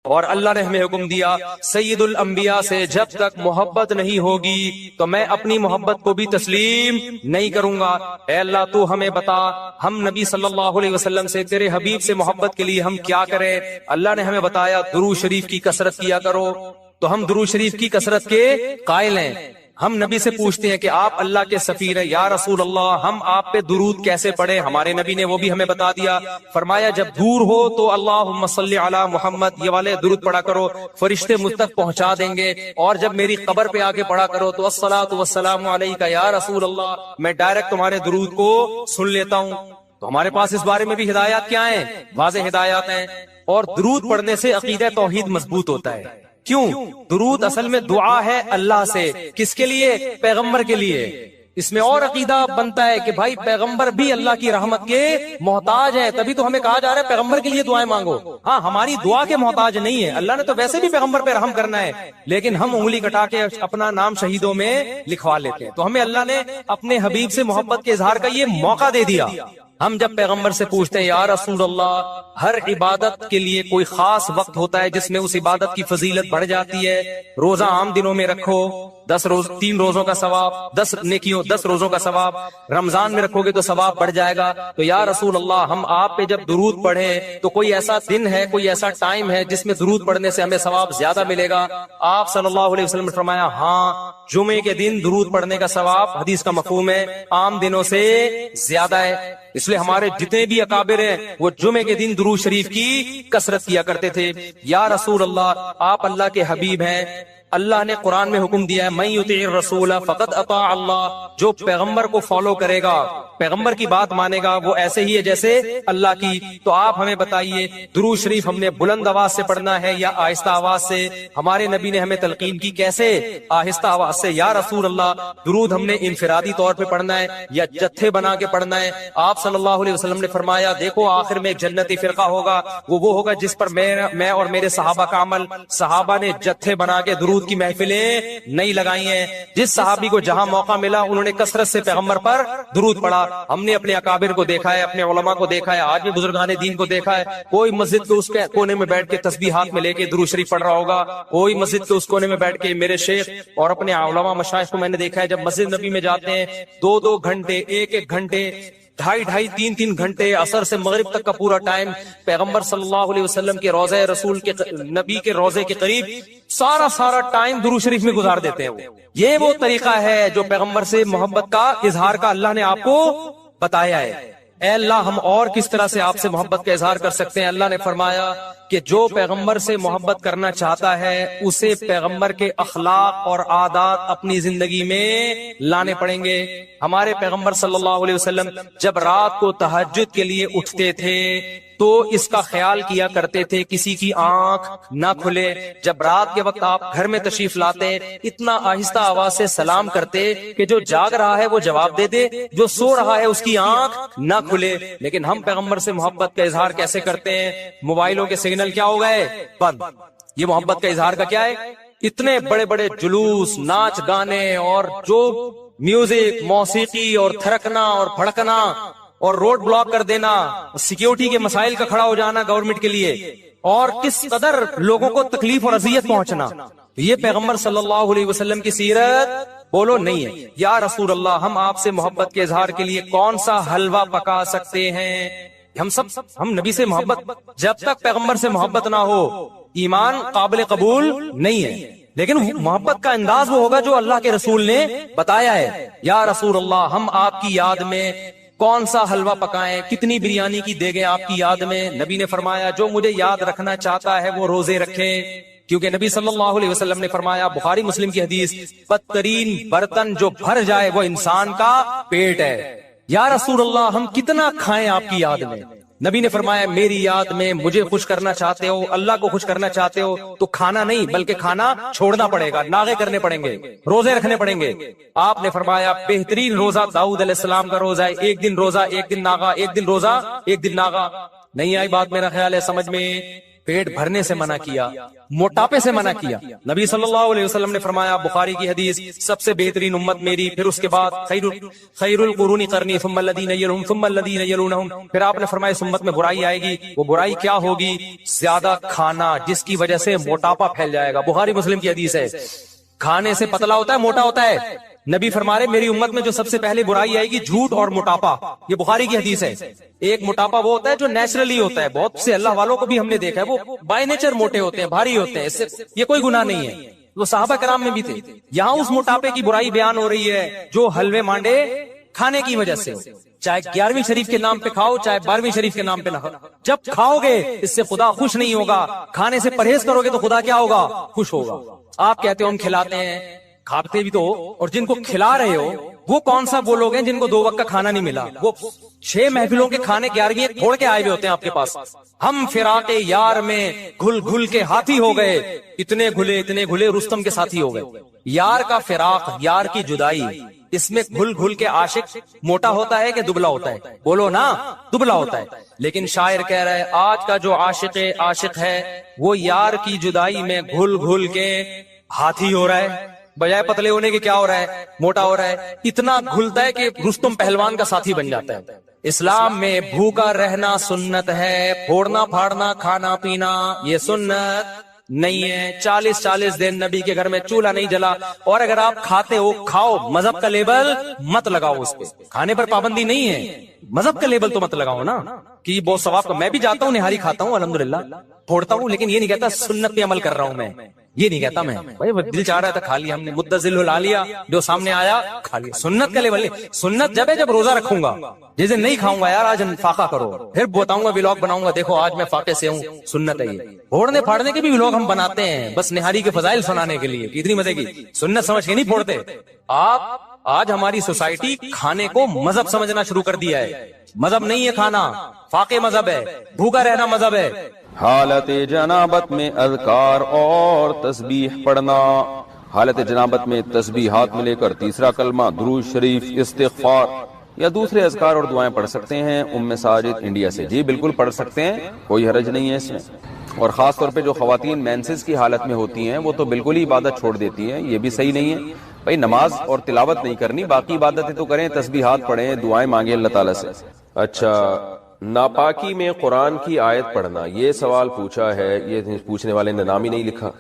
اور اللہ نے ہمیں حکم دیا سید الانبیاء سے جب تک محبت نہیں ہوگی تو میں اپنی محبت کو بھی تسلیم نہیں کروں گا۔ اے اللہ تو ہمیں بتا ہم نبی صلی اللہ علیہ وسلم سے تیرے حبیب سے محبت کے لیے ہم کیا کریں؟ اللہ نے ہمیں بتایا درود شریف کی کثرت کیا کرو، تو ہم درود شریف کی کثرت کے قائل ہیں۔ ہم نبی سے پوچھتے ہیں کہ آپ اللہ کے سفیر ہیں، یا رسول اللہ ہم آپ پہ درود کیسے پڑھیں؟ ہمارے نبی نے وہ بھی ہمیں بتا دیا، فرمایا جب دور ہو تو اللہم صلی علی محمد یہ والے درود پڑھا کرو، فرشتے مجھ تک پہنچا دیں گے، اور جب میری قبر پہ آگے پڑھا کرو تو الصلاۃ والسلام علیک یا رسول اللہ، میں ڈائریکٹ تمہارے درود کو سن لیتا ہوں۔ تو ہمارے پاس اس بارے میں بھی ہدایات کیا ہیں؟ واضح ہدایات ہیں۔ اور درود پڑھنے سے عقیدہ توحید مضبوط ہوتا ہے۔ کیوں؟ درود اصل میں دعا ہے اللہ سے، کس کے لیے؟ پیغمبر کے لیے۔ اس میں اور عقیدہ بنتا ہے کہ بھائی پیغمبر بھی اللہ کی رحمت کے محتاج ہے، تبھی تو ہمیں کہا جا رہا ہے پیغمبر کے لیے دعائیں مانگو۔ ہاں ہماری دعا کے محتاج نہیں ہے، اللہ نے تو ویسے بھی پیغمبر پہ رحم کرنا ہے، لیکن ہم انگلی کٹا کے اپنا نام شہیدوں میں لکھوا لیتے ہیں۔ تو ہمیں اللہ نے اپنے حبیب سے محبت کے اظہار کا یہ موقع دے دیا۔ ہم جب پیغمبر سے پوچھتے ہیں یا رسول اللہ، ہر عبادت کے لیے کوئی خاص وقت ہوتا ہے جس میں اس عبادت کی فضیلت بڑھ جاتی ہے۔ روزہ عام دنوں میں رکھو، 3 روزوں کا ثواب، 10 نیکیوں 10 روزوں کا ثواب، رمضان میں رکھو گے تو ثواب بڑھ جائے گا۔ تو یا رسول اللہ ہم آپ پہ جب درود پڑھیں تو کوئی ایسا دن ہے، کوئی ایسا ٹائم ہے جس میں درود پڑھنے سے ہمیں ثواب زیادہ ملے گا؟ آپ صلی اللہ علیہ وسلم نے فرمایا ہاں، جمعے کے دن درود پڑھنے کا ثواب، حدیث کا مفہوم ہے، عام دنوں سے زیادہ ہے۔ اس لیے ہمارے جتنے بھی اکابر ہیں وہ جمعے کے دن درود شریف کی کثرت کیا کرتے تھے۔ یا رسول اللہ آپ اللہ کے حبیب ہیں، اللہ نے قرآن میں حکم دیا ہے من یطع الرسول فقد اطاع اللہ، جو پیغمبر کو فالو کرے گا، پیغمبر کی بات مانے گا، وہ ایسے ہی ہے جیسے اللہ کی۔ تو آپ ہمیں بتائیے درود شریف ہم نے بلند آواز سے پڑھنا ہے یا آہستہ آواز سے؟ ہمارے نبی نے ہمیں تلقین کی کیسے؟ آہستہ آواز سے۔ یا رسول اللہ درود ہم نے انفرادی طور پہ پڑھنا ہے یا جتھے بنا کے پڑھنا ہے؟ آپ صلی اللہ علیہ وسلم نے فرمایا دیکھو آخر میں ایک جنتی فرقہ ہوگا، وہ ہوگا جس پر میں اور میرے صحابہ کا عمل۔ صحابہ نے جتھے بنا کے درود کی محفلیں نہیں لگائی ہیں، جس صحابی کو جہاں موقع ملا انہوں نے کثرت سے پیغمبر پر درود پڑھا۔ ہم نے اپنے اکابر کو دیکھا ہے، اپنے علماء کو دیکھا ہے، آج بھی بزرگان دین کو دیکھا ہے، کوئی مسجد کے اس کے کونے میں بیٹھ کے تسبیح ہاتھ میں لے کے درود شریف پڑھ رہا ہوگا، کوئی مسجد کے اس کونے میں بیٹھ کے میرے شیخ اور اپنے علماء مشائخ کو میں نے دیکھا ہے جب مسجد نبی میں جاتے ہیں 2 گھنٹے، 1 گھنٹے، 2.5 3 گھنٹے، عصر سے مغرب تک کا پورا ٹائم پیغمبر صلی اللہ علیہ وسلم کے روضہ رسول کے نبی کے روضے کے قریب سارا ٹائم درود شریف میں گزار دیتے ہیں۔ یہ وہ طریقہ ہے جو پیغمبر سے محبت کا اظہار کا اللہ نے آپ کو بتایا ہے۔ اے اللہ ہم اور کس طرح سے آپ سے محبت کا اظہار کر سکتے ہیں؟ اللہ نے فرمایا کہ جو پیغمبر سے محبت کرنا چاہتا ہے اسے پیغمبر کے اخلاق اور عادات اپنی زندگی میں لانے پڑیں گے۔ ہمارے پیغمبر صلی اللہ علیہ وسلم جب رات کو تہجد کے لیے اٹھتے تھے تو اس کا خیال کیا کرتے تھے کسی کی آنکھ نہ کھلے۔ جب رات کے وقت آپ گھر میں تشریف لاتے اتنا آہستہ آواز سے سلام کرتے کہ جو جاگ رہا ہے وہ جواب دے دے، جو سو رہا ہے اس کی آنکھ نہ کھلے۔ لیکن ہم پیغمبر سے محبت کا اظہار کیسے کرتے ہیں؟ موبائلوں کے سگنل کیا ہو گئے؟ بند۔ یہ محبت کا اظہار کا کیا ہے؟ اتنے بڑے بڑے جلوس، ناچ گانے اور جو میوزک، موسیقی اور تھرکنا اور پھڑکنا اور روڈ بلاک کر دینا، سیکیورٹی کے مسائل کا کھڑا ہو جانا گورنمنٹ کے لیے، اور کس قدر لوگوں کو تکلیف اور اذیت پہنچنا، یہ پیغمبر صلی اللہ علیہ وسلم کی سیرت بولو نہیں ہے۔ یا رسول اللہ ہم آپ سے محبت کے اظہار کے لیے کون سا حلوہ پکا سکتے ہیں؟ ہم نبی سے محبت، جب تک پیغمبر سے محبت نہ ہو ایمان قابل قبول نہیں ہے، لیکن محبت کا انداز وہ ہوگا جو اللہ کے رسول نے بتایا ہے۔ یا رسول اللہ ہم آپ کی یاد میں کون سا حلوہ پکائیں، کتنی بریانی کی دیگیں آپ کی یاد میں؟ نبی نے فرمایا جو مجھے یاد رکھنا چاہتا ہے وہ روزے رکھے، کیونکہ نبی صلی اللہ علیہ وسلم نے فرمایا، بخاری مسلم کی حدیث، بدترین برتن جو بھر جائے وہ انسان کا پیٹ ہے۔ یا رسول اللہ ہم کتنا کھائیں آپ کی یاد میں؟ نبی نے فرمایا میری یاد میں مجھے خوش کرنا چاہتے ہو، اللہ کو خوش کرنا چاہتے ہو تو کھانا نہیں بلکہ کھانا چھوڑنا پڑے گا، ناغے کرنے پڑیں گے، روزے رکھنے پڑیں گے۔ آپ نے فرمایا بہترین روزہ داؤد علیہ السلام کا روزہ ہے، 1 دن روزہ 1 دن ناغا، 1 دن روزہ 1 دن ناغا۔ نہیں آئی بات میرا خیال ہے سمجھ میں؟ پیٹ بھرنے سے منع کیا، موٹاپے سے منع کیا۔ نبی صلی اللہ علیہ وسلم نے فرمایا، بخاری کی حدیث، سب سے بہترین امت میری، پھر اس کے بعد خیر القرون قرنی ثم الذین یلونہم ثم الذین یلونہم، پھر آپ نے فرمایا اس امت میں برائی آئے گی۔ وہ برائی کیا ہوگی؟ زیادہ کھانا، جس کی وجہ سے موٹاپا پھیل جائے گا۔ بخاری مسلم کی حدیث ہے، کھانے سے پتلا ہوتا ہے، موٹا ہوتا ہے۔ نبی فرما رہے میری امت میں جو سب سے پہلے برائی آئے گی جھوٹ اور موٹاپا۔ یہ بخاری کی حدیث ہے۔ ایک موٹاپا وہ ہوتا ہے جو نیچرلی ہوتا ہے، بہت سے اللہ والوں کو بھی ہم نے دیکھا ہے، وہ بائی نیچر موٹے ہوتے ہیں، بھاری ہوتے ہیں، اس سے یہ کوئی گناہ نہیں ہے، وہ صحابہ کرام میں بھی تھے۔ یہاں اس موٹاپے کی برائی بیان ہو رہی ہے جو حلوے مانڈے کھانے کی وجہ سے، چاہے 11ویں شریف کے نام پہ کھاؤ، چاہے 12ویں شریف کے نام پہ نہ کھاؤ، جب کھاؤ گے اس سے خدا خوش نہیں ہوگا۔ کھانے سے پرہیز کرو گے تو خدا کیا ہوگا؟ خوش ہوگا۔ آپ کہتے ہو ہم کھلاتے ہیں، کھاتے بھی تو ہو، اور جن کو کھلا رہے ہو وہ کون سا وہ لوگ ہیں جن کو 2 وقت کا کھانا نہیں ملا؟ وہ 6 محفلوں کے کھانے 11ویں پھوڑ کے آئے ہوئے ہوتے ہیں آپ کے پاس۔ ہم فراق یار میں گھل گھل کے ہاتھی ہو گئے، اتنے گھلے رستم کے ساتھی ہو گئے۔ یار کا فراق، یار کی جدائی، اس میں گھل گھل کے عاشق موٹا ہوتا ہے کہ دبلا ہوتا ہے؟ بولو نا، دبلا ہوتا ہے۔ لیکن شاعر کہہ رہا ہے آج کا جو عاشق ہے وہ یار کی جدائی میں گھل گھل کے ہاتھی ہو رہا ہے، بجائے پتلے ہونے کے کیا ہو رہا ہے؟ موٹا ہو رہا ہے۔ اتنا گھلتا ہے کہ رستم پہلوان کا ساتھی بن جاتا ہے۔ اسلام میں بھوکا رہنا سنت ہے، پھوڑنا پھاڑنا کھانا پینا یہ سنت نہیں ہے۔ 40 دن نبی کے گھر میں چولہا نہیں جلا، اور اگر آپ کھاتے ہو کھاؤ، مذہب کا لیبل مت لگاؤ اس پہ۔ کھانے پر پابندی نہیں ہے، مذہب کا لیبل تو مت لگاؤ نا کہ بہت ثواب کا۔ میں بھی جاتا ہوں نہاری کھاتا ہوں الحمدللہ، پھوڑتا ہوں، لیکن یہ نہیں کہتا سنت پہ عمل کر رہا ہوں میں، یہ نہیں کہتا میں۔ بھائی دل چاہ رہا تھا کھا لیا ہم نے، مدذل لا لیا، جو سامنے آیا کھا لیا۔ سنت کا لیول نہیں، سنت جب ہے جب روزہ رکھوں گا، جس دن نہیں کھاؤں گا یار آج فاقہ کرو، پھر بتاؤں گا ولاگ بناؤں گا، دیکھو آج میں فاقے سے ہوں، سنت ہے یہ۔ پھوڑنے پھاڑنے کے بھی ولاگ ہم بناتے ہیں بس نہاری کے فضائل سنانے کے لیے، اتنی مزے کی سنت سمجھ کے نہیں پھوڑتے آپ۔ آج ہماری سوسائٹی کھانے کو مذہب سمجھنا شروع کر دیا ہے۔ مذہب نہیں ہے کھانا، فاقے مذہب ہے، بھوکا رہنا مذہب ہے۔ حالت جنابت میں اذکار اور تسبیح پڑھنا۔ حالت جنابت میں تسبیح ہاتھ میں لے کر تیسرا کلمہ، درود شریف، استغفار یا دوسرے اذکار اور دعائیں پڑھ سکتے ہیں۔ ام ساجد انڈیا سے، جی بالکل پڑھ سکتے ہیں، کوئی حرج نہیں ہے اس میں۔ اور خاص طور پہ جو خواتین مینسز کی حالت میں ہوتی ہیں وہ تو بالکل ہی عبادت چھوڑ دیتی ہیں، یہ بھی صحیح نہیں ہے۔ بھائی نماز اور تلاوت نہیں کرنی، باقی عبادتیں تو کریں، تسبیحات پڑھیں، دعائیں مانگیں اللہ تعالیٰ سے۔ اچھا، ناپاکی میں قرآن کی آیت پڑھنا، یہ سوال پوچھا ہے، یہ پوچھنے والے نے نام ہی نہیں لکھا۔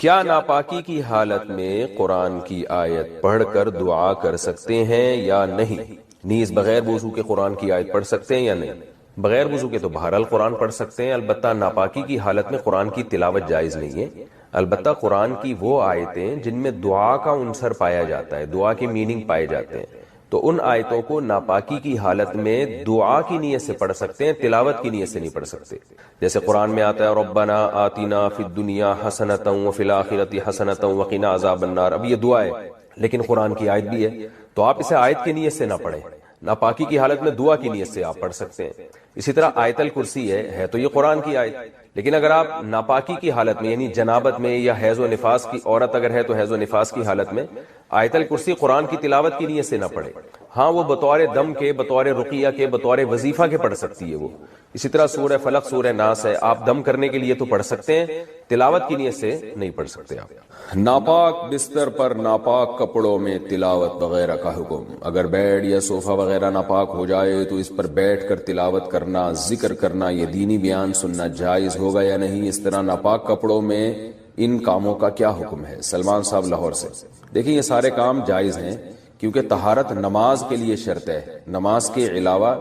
کیا ناپاکی کی حالت میں قرآن کی آیت پڑھ کر دعا کر سکتے ہیں یا نہیں؟ نیز بغیر وضو کے قرآن کی آیت پڑھ سکتے ہیں یا نہیں؟ بغیر وضو کے تو بہرحال قرآن پڑھ سکتے ہیں، البتہ ناپاکی کی حالت میں قرآن کی تلاوت جائز نہیں ہے۔ البتہ قرآن کی وہ آیتیں جن میں دعا کا عنصر پایا جاتا ہے، دعا کے میننگ پائے جاتے ہیں، تو ان آیتوں کو ناپاکی کی حالت میں دعا کی نیت سے پڑھ سکتے ہیں، تلاوت کی نیت سے نہیں پڑھ سکتے۔ جیسے قرآن میں آتا ہے ربنا آتنا فی الدنیا حسنۃ وفی الآخرۃ حسنۃ وقنا عذاب النار، اب یہ دعا ہے لیکن قرآن کی آیت بھی ہے، تو آپ اسے آیت کی نیت سے نہ پڑھیں، ناپاکی کی حالت میں دعا کی نیت سے آپ پڑھ سکتے ہیں۔ اسی طرح آیت الکرسی ہے تو یہ قرآن کی آیت، لیکن اگر آپ ناپاکی کی حالت میں یعنی جنابت میں یا حیض و نفاس کی عورت اگر ہے تو حیض و نفاس کی حالت میں آیت الکرسی قرآن کی تلاوت کی نیت سے نہ پڑھے، ہاں وہ بطور دم کے، بطور رقیہ کے، بطور وظیفہ کے پڑھ سکتی ہے وہ۔ اسی طرح سورہ فلق، سورہ ناس ہے، آپ دم کرنے کے لیے تو پڑھ سکتے ہیں، تلاوت کی نیت سے نہیں پڑھ سکتے آپ۔ ناپاک بستر پر ناپاک کپڑوں میں تلاوت وغیرہ کا حکم، اگر بیڈ یا صوفہ وغیرہ ناپاک ہو جائے تو اس پر بیٹھ کر تلاوت کرنا، ذکر کرنا، یہ دینی بیان سننا جائز ہوگا یا نہیں؟ اس طرح ناپاک کپڑوں میں ان کاموں کا کیا حکم ہے؟ سلمان صاحب لاہور سے۔ دیکھیں یہ سارے کام جائز ہیں کیونکہ طہارت نماز کے لیے شرط ہے، نماز کے علاوہ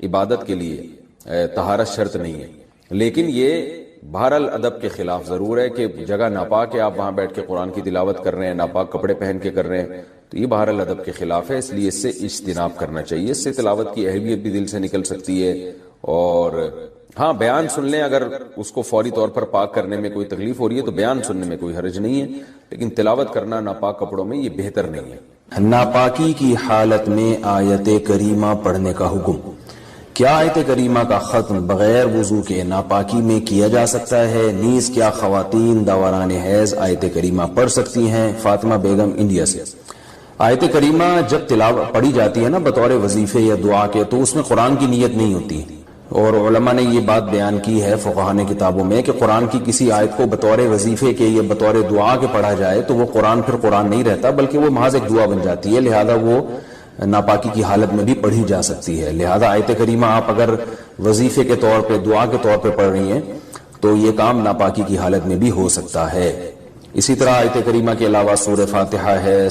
عبادت کے لیے طہارت شرط نہیں ہے، لیکن یہ بہرحال ادب کے خلاف ضرور ہے کہ جگہ ناپاک ہے، آپ وہاں بیٹھ کے قرآن کی تلاوت کر رہے ہیں، ناپاک کپڑے پہن کے کر رہے ہیں، تو یہ بہرحال ادب کے خلاف ہے، اس لیے اس سے اجتناب کرنا چاہیے۔ اس سے تلاوت کی اہلیت بھی دل سے نکل سکتی ہے، اور ہاں بیان سن لیں، اگر اس کو فوری طور پر پاک کرنے میں کوئی تکلیف ہو رہی ہے تو بیان سننے میں کوئی حرج نہیں ہے، لیکن تلاوت کرنا ناپاک کپڑوں میں یہ بہتر نہیں ہے۔ ناپاکی کی حالت میں آیت کریمہ پڑھنے کا حکم، کیا آیت کریمہ کا ختم بغیر وضو کے ناپاکی میں کیا جا سکتا ہے؟ نیز کیا خواتین دوران حیض آیت کریمہ پڑھ سکتی ہیں؟ فاطمہ بیگم انڈیا سے۔ آیت کریمہ جب تلاوت پڑھی جاتی ہے نا بطور وظیفے یا دعا کے، تو اس میں قرآن کی نیت نہیں ہوتی، اور علماء نے یہ بات بیان کی ہے فقہاء نے کتابوں میں کہ قرآن کی کسی آیت کو بطور وظیفے کے یا بطور دعا کے پڑھا جائے تو وہ قرآن پھر قرآن نہیں رہتا، بلکہ وہ محض ایک دعا بن جاتی ہے، لہذا وہ ناپاکی کی حالت میں بھی پڑھی جا سکتی ہے۔ لہذا آیت کریمہ آپ اگر وظیفے کے طور پہ دعا کے طور پہ پڑھ رہی ہیں تو یہ کام ناپاکی کی حالت میں بھی ہو سکتا ہے۔ اسی طرح آیت کریمہ کے علاوہ سورہ فاتحہ ہے،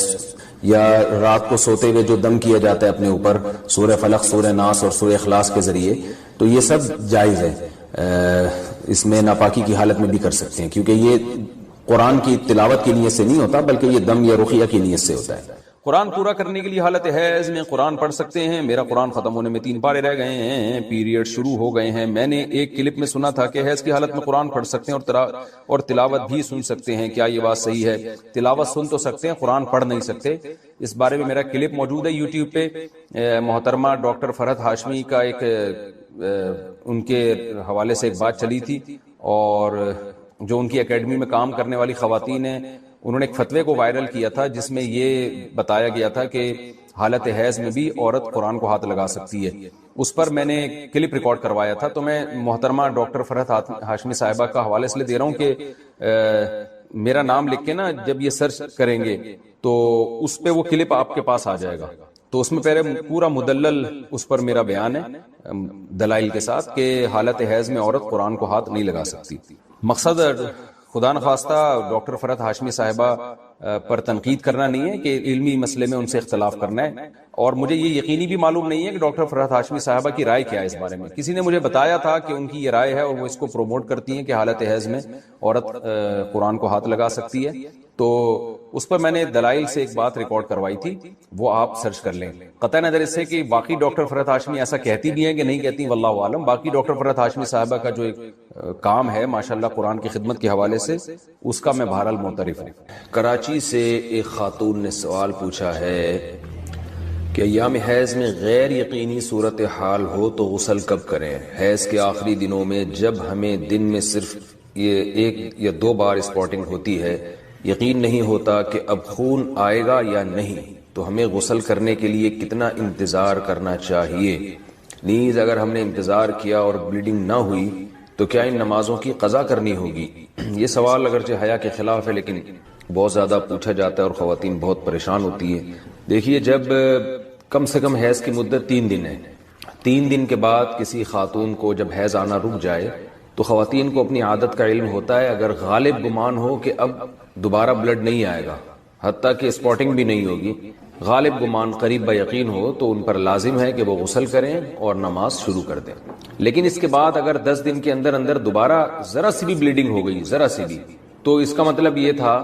یا رات کو سوتے ہوئے جو دم کیا جاتا ہے اپنے اوپر سورہ فلق، سورہ ناس اور سورہ اخلاص کے ذریعے، تو یہ سب جائز ہے، اس میں ناپاکی کی حالت میں بھی کر سکتے ہیں، کیونکہ یہ قرآن کی تلاوت کی نیت سے نہیں ہوتا بلکہ یہ دم یا رقیہ کی نیت سے ہوتا ہے۔ قرآن پورا کرنے کے لیے حالت حیض میں قرآن پڑھ سکتے ہیں؟ میرا قرآن ختم ہونے میں 3 پارے رہ گئے ہیں، پیریڈ شروع ہو گئے ہیں۔ میں نے ایک کلپ میں سنا تھا کہ حیض کی حالت میں قرآن پڑھ سکتے ہیں اور تلاوت بھی سن سکتے ہیں، کیا یہ بات صحیح ہے؟ تلاوت سن تو سکتے ہیں، قرآن پڑھ نہیں سکتے۔ اس بارے میں میرا کلپ موجود ہے یوٹیوب پہ، محترمہ ڈاکٹر فرحت ہاشمی کا ایک ان کے حوالے سے ایک بات چلی تھی، اور جو ان کی اکیڈمی میں کام کرنے والی خواتین ہیں انہوں نے ایک فتوے کو وائرل کیا تھا جس میں یہ بتایا گیا تھا کہ حالت حیض میں بھی عورت قرآن کو ہاتھ لگا سکتی ہے۔ اس پر میں نے کلپ ریکارڈ کروایا تھا، تو میں محترمہ ڈاکٹر فرحت ہاشمی صاحبہ کا حوالے اس لیے دے رہا ہوں کہ میرا نام لکھ کے نا جب یہ سرچ کریں گے تو اس پہ وہ کلپ آپ کے پاس آ جائے گا، تو اس میں پہلے پورا مدلل اس پر میرا بیان ہے دلائل کے ساتھ کہ حالت حیض میں عورت قرآن کو ہاتھ نہیں لگا سکتی۔ مقصد خدا نخواستہ ڈاکٹر فرحت ہاشمی صاحبہ پر تنقید کرنا نہیں ہے کہ علمی مسئلے میں ان سے اختلاف کرنا ہے، اور مجھے یہ یقینی بھی معلوم نہیں ہے کہ ڈاکٹر فرحت ہاشمی صاحبہ کی رائے کیا ہے اس بارے میں۔ کسی نے مجھے بتایا تھا کہ ان کی یہ رائے ہے اور وہ اس کو پروموٹ کرتی ہیں کہ حالت حیض میں عورت قرآن کو ہاتھ لگا سکتی ہے، تو اس پر میں نے دلائل سے ایک بات ریکارڈ کروائی تھی، وہ آپ سرچ کر لیں۔ قطع نظر اس سے کہ باقی ڈاکٹر فرحت ہاشمی ایسا کہتی بھی ہیں کہ نہیں کہتی، واللہ عالم۔ باقی ڈاکٹر فرحت ہاشمی صاحبہ کا جو ایک کام ہے ماشاءاللہ قرآن کی خدمت کے حوالے سے، اس کا میں بہرحال معترف ہوں۔ کراچی سے ایک خاتون نے سوال پوچھا ہے کہ ایام حیض میں غیر یقینی صورتحال ہو تو غسل کب کریں؟ حیض کے آخری دنوں میں جب ہمیں دن میں صرف یہ 1 یا 2 بار اسپاٹنگ ہوتی ہے، یقین نہیں ہوتا کہ اب خون آئے گا یا نہیں، تو ہمیں غسل کرنے کے لیے کتنا انتظار کرنا چاہیے؟ نیز اگر ہم نے انتظار کیا اور بلیڈنگ نہ ہوئی تو کیا ان نمازوں کی قضا کرنی ہوگی؟ یہ سوال اگرچہ حیا کے خلاف ہے لیکن بہت زیادہ پوچھا جاتا ہے اور خواتین بہت پریشان ہوتی ہیں۔ دیکھیے، جب کم سے کم حیض کی مدت 3 دن ہے، 3 دن کے بعد کسی خاتون کو جب حیض آنا رک جائے تو خواتین کو اپنی عادت کا علم ہوتا ہے، اگر غالب گمان ہو کہ اب دوبارہ بلڈ نہیں آئے گا، حتیٰ کہ اسپاٹنگ بھی نہیں ہوگی، غالب گمان قریب بیقین ہو، تو ان پر لازم ہے کہ وہ غسل کریں اور نماز شروع کر دیں۔ لیکن اس کے بعد اگر 10 دن کے اندر اندر دوبارہ ذرا سی بھی بلیڈنگ ہو گئی، ذرا سی بھی، تو اس کا مطلب یہ تھا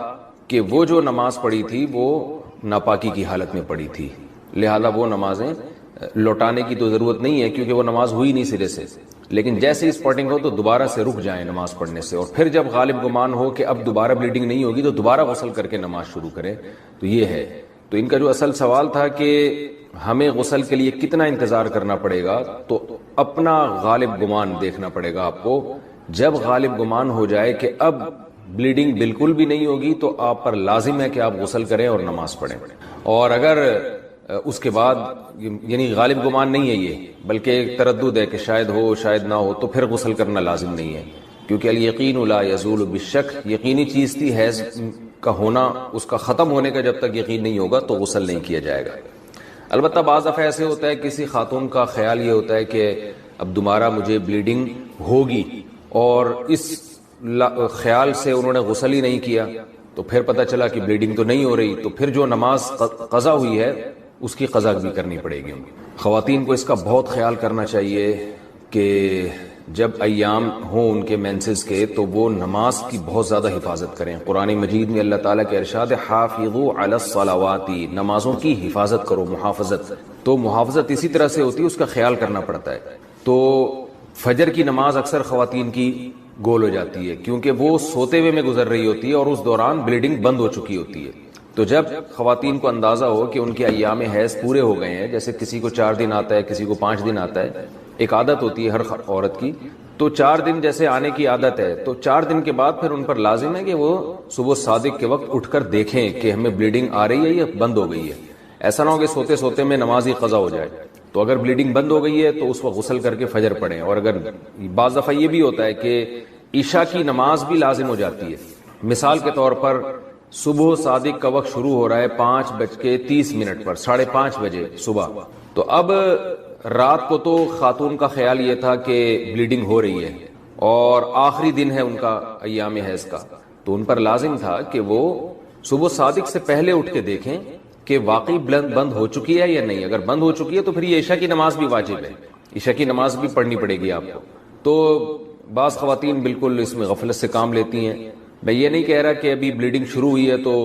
کہ وہ جو نماز پڑھی تھی وہ ناپاکی کی حالت میں پڑھی تھی، لہذا وہ نمازیں لوٹانے کی تو ضرورت نہیں ہے کیونکہ وہ نماز ہوئی نہیں سرے سے۔ لیکن جیسے ہی اسپاٹنگ ہو تو دوبارہ سے رک جائیں نماز پڑھنے سے، اور پھر جب غالب گمان ہو کہ اب دوبارہ بلیڈنگ نہیں ہوگی تو دوبارہ غسل کر کے نماز شروع کریں۔ تو یہ ہے، تو ان کا جو اصل سوال تھا کہ ہمیں غسل کے لیے کتنا انتظار کرنا پڑے گا، تو اپنا غالب گمان دیکھنا پڑے گا آپ کو۔ جب غالب گمان ہو جائے کہ اب بلیڈنگ بالکل بھی نہیں ہوگی تو آپ پر لازم ہے کہ آپ غسل کریں اور نماز پڑھیں، اور اگر اس کے بعد یعنی غالب گمان نہیں ہے یہ، بلکہ ایک تردد ہے کہ شاید ہو شاید نہ ہو، تو پھر غسل کرنا لازم نہیں ہے، کیونکہ الیقین لا یزول بالشک، یقینی چیز تھی حیض کا ہونا، اس کا ختم ہونے کا جب تک یقین نہیں ہوگا تو غسل نہیں کیا جائے گا۔ البتہ بعض دفعہ ایسے ہوتا ہے کسی خاتون کا خیال یہ ہوتا ہے کہ اب دوبارہ مجھے بلیڈنگ ہوگی، اور اس خیال سے انہوں نے غسل ہی نہیں کیا، تو پھر پتہ چلا کہ بلیڈنگ تو نہیں ہو رہی، تو پھر جو نماز قضا ہوئی ہے اس کی قضا بھی کرنی پڑے گی۔ خواتین کو اس کا بہت خیال کرنا چاہیے کہ جب ایام ہوں ان کے مینسز کے تو وہ نماز کی بہت زیادہ حفاظت کریں۔ قرآن مجید میں اللہ تعالیٰ کے ارشاد ہے حافظوا علی الصلوات، نمازوں کی حفاظت کرو، محافظت۔ تو محافظت اسی طرح سے ہوتی ہے، اس کا خیال کرنا پڑتا ہے۔ تو فجر کی نماز اکثر خواتین کی گول ہو جاتی ہے کیونکہ وہ سوتے ہوئے میں گزر رہی ہوتی ہے اور اس دوران بلیڈنگ بند ہو چکی ہوتی ہے۔ تو جب خواتین کو اندازہ ہو کہ ان کے ایام حیض پورے ہو گئے ہیں، جیسے کسی کو 4 دن آتا ہے، کسی کو 5 دن آتا ہے، ایک عادت ہوتی ہے ہر عورت کی، تو 4 دن جیسے آنے کی عادت ہے، تو 4 دن کے بعد پھر ان پر لازم ہے کہ وہ صبح صادق کے وقت اٹھ کر دیکھیں کہ ہمیں بلیڈنگ آ رہی ہے یا بند ہو گئی ہے۔ ایسا نہ ہو کہ سوتے سوتے میں نماز ہی قضا ہو جائے۔ تو تو اگر بلیڈنگ بند ہو گئی ہے تو اس وقت غسل کر کے فجر پڑھیں. اور اگر بعض دفعہ یہ بھی ہوتا ہے کہ عشاء کی نماز بھی لازم ہو جاتی ہے. مثال کے طور پر صبح صادق کا وقت شروع ہو رہا ہے 5:30 پر، 5:30 بجے صبح. تو اب رات کو تو خاتون کا خیال یہ تھا کہ بلیڈنگ ہو رہی ہے اور آخری دن ہے ان کا ایام حیض کا، تو ان پر لازم تھا کہ وہ صبح صادق سے پہلے اٹھ کے دیکھیں کہ واقعی بند ہو چکی ہے یا نہیں. اگر بند ہو چکی ہے تو پھر یہ عشاء کی نماز بھی واجب ہے، عشاء کی نماز بھی پڑھنی پڑے گی آپ کو. تو بعض خواتین بالکل اس میں غفلت سے کام لیتی ہیں. میں یہ نہیں کہہ رہا کہ ابھی بلیڈنگ شروع ہوئی ہے تو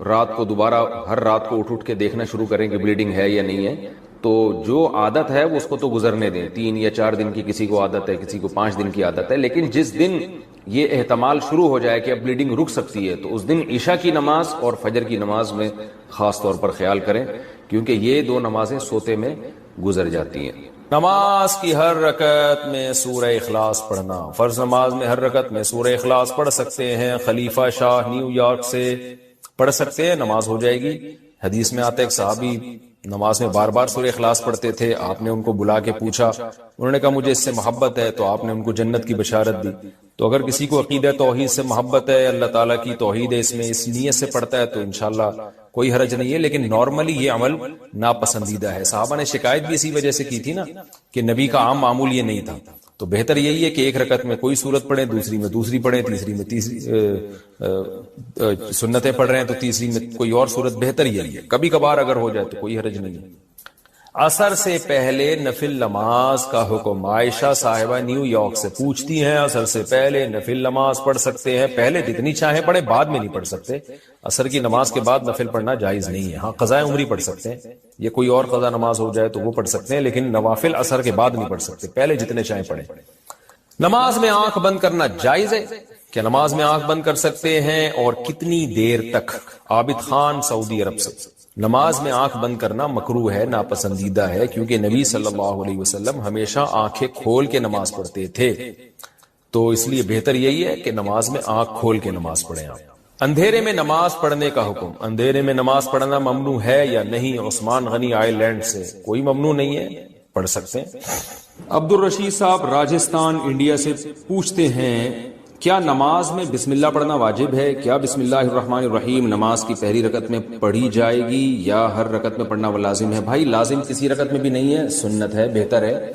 رات کو دوبارہ ہر رات کو اٹھ کے دیکھنا شروع کریں کہ بلیڈنگ ہے یا نہیں ہے. تو جو عادت ہے وہ اس کو تو گزرنے دیں. 3 یا 4 دن کی کسی کو عادت ہے، کسی کو 5 دن کی عادت ہے، لیکن جس دن یہ احتمال شروع ہو جائے کہ اب بلیڈنگ رک سکتی ہے تو اس دن عشاء کی نماز اور فجر کی نماز میں خاص طور پر خیال کریں، کیونکہ یہ 2 نمازیں سوتے میں گزر جاتی ہیں. نماز کی ہر رکعت میں سورہ اخلاص پڑھنا. فرض نماز میں ہر رکعت میں سورہ اخلاص پڑھ سکتے ہیں. خلیفہ شاہ نیو یارک سے پڑھ سکتے ہیں، نماز ہو جائے گی. حدیث میں آتا ہے ایک صحابی نماز میں بار بار سورہ اخلاص پڑھتے تھے. آپ نے ان کو بلا کے پوچھا، انہوں نے کہا مجھے اس سے محبت ہے، تو آپ نے ان کو جنت کی بشارت دی. تو اگر کسی کو عقیدہ توحید سے محبت ہے، اللہ تعالیٰ کی توحید ہے اس میں، اس نیت سے پڑھتا ہے تو انشاءاللہ کوئی حرج نہیں ہے. لیکن نارملی یہ عمل ناپسندیدہ ہے. صحابہ نے شکایت بھی اسی وجہ سے کی تھی نا کہ نبی کا عام معمول یہ نہیں تھا. تو بہتر یہی ہے کہ ایک رکعت میں کوئی سورت پڑھیں، دوسری میں دوسری پڑھیں، تیسری میں تیسری سنتیں پڑھ رہے ہیں تو تیسری میں کوئی اور سورت. بہتر یہی ہے. کبھی کبھار اگر ہو جائے تو کوئی حرج نہیں ہے. عصر سے پہلے نفل نماز کا حکم. عائشہ صاحبہ نیو یارک سے پوچھتی ہیں عصر سے پہلے نفل نماز پڑھ سکتے ہیں؟ پہلے جتنی چاہیں پڑھیں، بعد میں نہیں پڑھ سکتے. عصر کی نماز کے بعد نفل پڑھنا جائز نہیں ہے. ہاں قضاء عمری پڑھ سکتے ہیں، یہ کوئی اور قضا نماز ہو جائے تو وہ پڑھ سکتے ہیں، لیکن نوافل عصر کے بعد نہیں پڑھ سکتے. پہلے جتنے چاہیں پڑھیں. نماز میں آنکھ بند کرنا جائز ہے؟ کیا نماز میں آنکھ بند کر سکتے ہیں اور کتنی دیر تک؟ عابد خان سعودی عرب سے. نماز میں آنکھ بند کرنا مکروہ ہے، ناپسندیدہ ہے، کیونکہ نبی صلی اللہ علیہ وسلم ہمیشہ آنکھیں کھول کے نماز پڑھتے تھے. تو اس لیے بہتر یہی ہے کہ نماز میں آنکھ کھول کے نماز پڑھیں آپ. اندھیرے میں نماز پڑھنے کا حکم. اندھیرے میں نماز پڑھنا ممنوع ہے یا نہیں؟ عثمان غنی آئی لینڈ سے. کوئی ممنوع نہیں ہے، پڑھ سکتے ہیں. عبد الرشید صاحب راجستھان انڈیا سے پوچھتے ہیں کیا نماز میں بسم اللہ پڑھنا واجب ہے؟ کیا بسم اللہ الرحمن الرحیم نماز کی پہلی رکعت میں پڑھی جائے گی یا ہر رکعت میں پڑھنا لازم ہے؟ بھائی لازم کسی رکعت میں بھی نہیں ہے، سنت ہے. بہتر ہے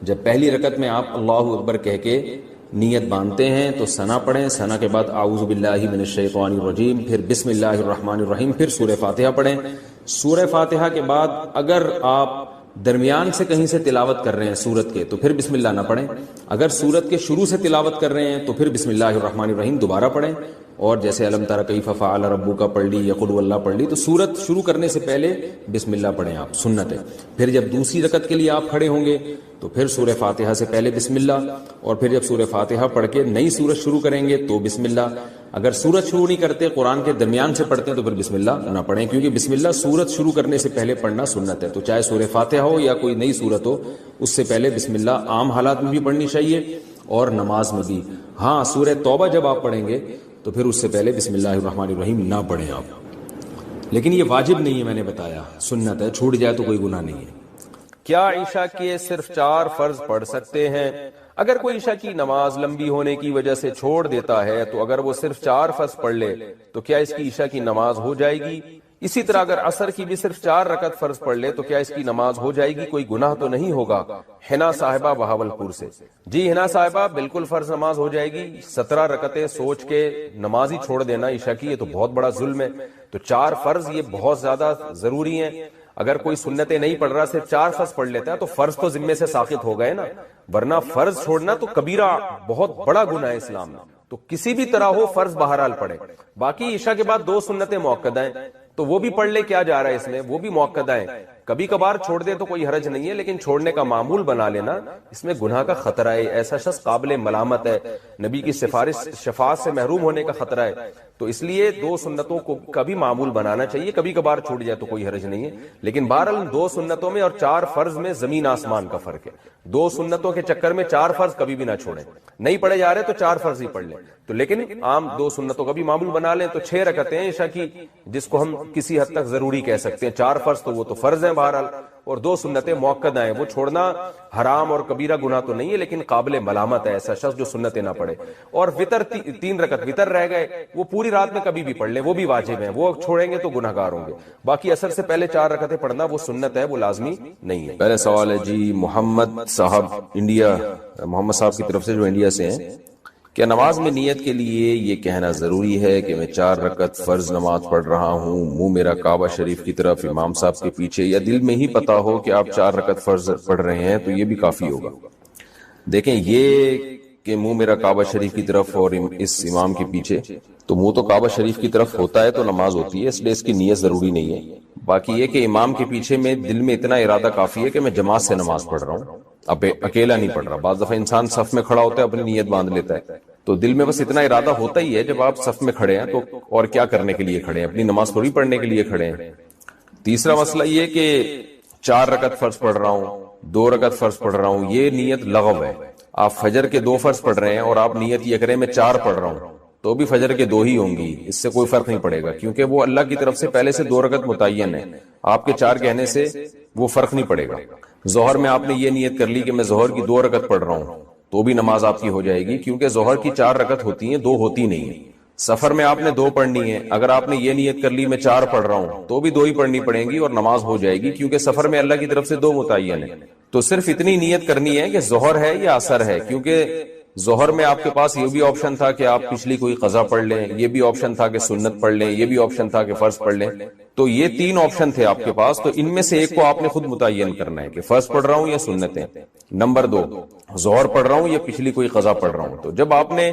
جب پہلی رکعت میں آپ اللہ اکبر کہہ کے نیت باندھتے ہیں تو ثنا پڑھیں. ثنا کے بعد اعوذ باللہ من الشیطان الرجیم، پھر بسم اللہ الرحمن الرحیم، پھر سورہ فاتحہ پڑھیں. سورہ فاتحہ کے بعد اگر آپ درمیان سے کہیں سے تلاوت کر رہے ہیں سورت کے تو پھر بسم اللہ نہ پڑھیں. اگر سورت کے شروع سے تلاوت کر رہے ہیں تو پھر بسم اللہ الرحمن الرحیم دوبارہ پڑھیں. اور جیسے الم تر کیف فعل ربک پڑھ لی یا قل واللہ پڑھ لی تو سورت شروع کرنے سے پہلے بسم اللہ پڑھیں آپ، سنت ہے. پھر جب دوسری رکعت کے لیے آپ کھڑے ہوں گے تو پھر سورہ فاتحہ سے پہلے بسم اللہ، اور پھر جب سورہ فاتحہ پڑھ کے نئی سورت شروع کریں گے تو بسم اللہ. اگر سورت شروع نہیں کرتے، قرآن کے درمیان سے پڑھتے ہیں تو پھر بسم اللہ نہ پڑھیں، کیونکہ بسم اللہ سورت شروع کرنے سے پہلے پڑھنا سنت ہے. تو چاہے سورہ فاتحہ ہو یا کوئی نئی سورت ہو، اس سے پہلے بسم اللہ عام حالات میں بھی پڑھنی چاہیے اور نماز میں بھی. ہاں سورہ توبہ جب آپ پڑھیں گے تو پھر اس سے پہلے بسم اللہ الرحمن الرحیم نہ پڑھیں آپ. لیکن یہ واجب نہیں ہے، میں نے بتایا سنت ہے، چھوٹ جائے تو کوئی گناہ نہیں ہے. کیا عشاء کے صرف 4 فرض پڑھ سکتے ہیں؟ اگر کوئی عشاء کی نماز لمبی ہونے کی وجہ سے چھوڑ دیتا ہے تو اگر وہ صرف 4 فرض پڑھ لے تو کیا اس کی عشاء کی نماز ہو جائے گی؟ اسی طرح اگر عصر کی بھی صرف 4 رکعت فرض پڑھ لے تو کیا اس کی نماز ہو جائے گی؟ کوئی گناہ تو نہیں ہوگا؟ حنا صاحبہ بہاولپور سے. جی حنا صاحبہ بالکل فرض نماز ہو جائے گی. 17 رکعتیں سوچ کے نماز ہی چھوڑ دینا عشاء کی، یہ تو بہت بڑا ظلم ہے. تو 4 فرض یہ بہت زیادہ ضروری ہیں. اگر کوئی سنتیں نہیں پڑھ رہا، صرف 4 فرض پڑھ لیتا ہے تو فرض تو ذمے سے ساقط ہو گئے نا، ورنہ فرض چھوڑنا تو کبیرہ بہت بڑا گناہ ہے اسلام میں. تو کسی بھی طرح ہو فرض بہرحال پڑھے. باقی عشاء کے بعد 2 سنتیں مؤکدہ ہیں تو وہ بھی پڑھ لے، کیا جا رہا ہے اس میں، وہ بھی مؤکدہ ہیں. کبھی کبھار چھوڑ دے تو کوئی حرج نہیں ہے، لیکن چھوڑنے کا معمول بنا لینا اس میں گناہ کا خطرہ ہے. ایسا شخص قابل ملامت ہے، نبی کی شفاعت سے محروم ہونے کا خطرہ ہے. تو اس لیے 2 سنتوں کو کبھی معمول بنانا چاہیے. کبھی کبھار چھوٹ جائے تو کوئی حرج نہیں ہے، لیکن بہرحال 2 سنتوں میں اور 4 فرض میں زمین آسمان کا فرق ہے. 2 سنتوں کے چکر میں 4 فرض کبھی بھی نہ چھوڑیں. نہیں پڑھے جا رہے تو 4 فرض ہی پڑھ لیں. تو لیکن عام 2 سنتوں کا بھی معمول بنا لیں تو 6 رکعتیں عشاء کی، جس کو ہم کسی حد تک ضروری کہہ سکتے ہیں. 4 فرض تو وہ تو فرض ہیں بہرحال، اور 2 سنتیں مؤکدہ ہیں. وہ چھوڑنا حرام اور کبیرہ گناہ تو نہیں ہے لیکن قابل ملامت ہے ایسا شخص جو سنتیں نہ پڑھے. اور وتر 3 رکعت وتر رہ گئے وہ پوری رات میں کبھی بھی پڑھ لیں, وہ بھی واجب ہیں, وہ چھوڑیں گے تو گناہگار ہوں گے. باقی عصر سے پہلے 4 رکعتیں پڑھنا وہ سنت ہے, وہ لازمی نہیں ہے. پہلے سوال ہے جی محمد صاحب انڈیا, محمد صاحب کی طرف سے جو انڈیا سے ہیں, کیا نماز میں نیت کے لیے یہ کہنا ضروری ہے کہ میں 4 رکعت فرض نماز پڑھ رہا ہوں, منہ میرا کعبہ شریف کی طرف, امام صاحب کے پیچھے, یا دل میں ہی پتا ہو کہ آپ 4 رکعت فرض پڑھ رہے ہیں تو یہ بھی کافی ہوگا؟ دیکھیں, یہ کہ منہ میرا کعبہ شریف کی طرف اور اس امام کے پیچھے, تو منہ تو کعبہ شریف کی طرف ہوتا ہے تو نماز ہوتی ہے, اس لیے اس کی نیت ضروری نہیں ہے. باقی یہ کہ امام کے پیچھے میں دل میں اتنا ارادہ کافی ہے کہ میں جماعت سے نماز پڑھ رہا ہوں, اب اکیلا نہیں پڑھ رہا. بعض دفعہ انسان صف میں کھڑا ہوتا ہے اپنی نیت باندھ لیتا ہے, تو دل میں بس اتنا ارادہ ہوتا ہی ہے جب آپ صف میں کھڑے ہیں تو اور کیا کرنے کے لیے کھڑے ہیں, اپنی نماز تھوڑی پڑھنے کے لیے کھڑے ہیں. تیسرا مسئلہ یہ کہ 4 رکعت فرض پڑھ رہا ہوں, 2 رکعت فرض پڑھ رہا ہوں, یہ نیت لغو ہے. آپ فجر کے 2 فرض پڑھ رہے ہیں اور آپ نیت یہ کریں میں 4 پڑھ رہا ہوں تو بھی فجر کے 2 ہی ہوں گی, اس سے کوئی فرق نہیں پڑے گا, کیونکہ وہ اللہ کی طرف سے پہلے سے 2 رکعت متعین ہے, آپ کے 4 کہنے سے وہ فرق نہیں پڑے گا. ظہر میں آپ نے یہ نیت کر لی کہ میں ظہر کی 2 رکعت پڑھ رہا ہوں تو بھی نماز آپ کی ہو جائے گی, کیونکہ ظہر کی 4 رکعت ہوتی ہیں, 2 ہوتی نہیں ہیں. سفر میں آپ نے 2 پڑھنی ہے, اگر آپ نے یہ نیت کر لی میں 4 پڑھ رہا ہوں تو بھی 2 ہی پڑھنی پڑیں گی اور نماز ہو جائے گی, کیونکہ سفر میں اللہ کی طرف سے 2 متعین ہے. تو صرف اتنی نیت کرنی ہے کہ ظہر ہے یا عصر ہے, کیونکہ ظہر میں آپ کے پاس یہ بھی آپشن تھا کہ آپ پچھلی کوئی قضا پڑھ لیں, یہ بھی آپشن تھا کہ سنت پڑھ لیں, یہ بھی آپشن تھا کہ فرض پڑھ لیں. تو یہ 3 آپشن تھے آپ کے پاس, تو ان میں سے ایک کو آپ نے خود متعین کرنا ہے کہ فرض پڑھ رہا ہوں یا سنتیں. نمبر 2, ظہر پڑھ رہا ہوں یا پچھلی کوئی قضا پڑھ رہا ہوں. تو جب آپ نے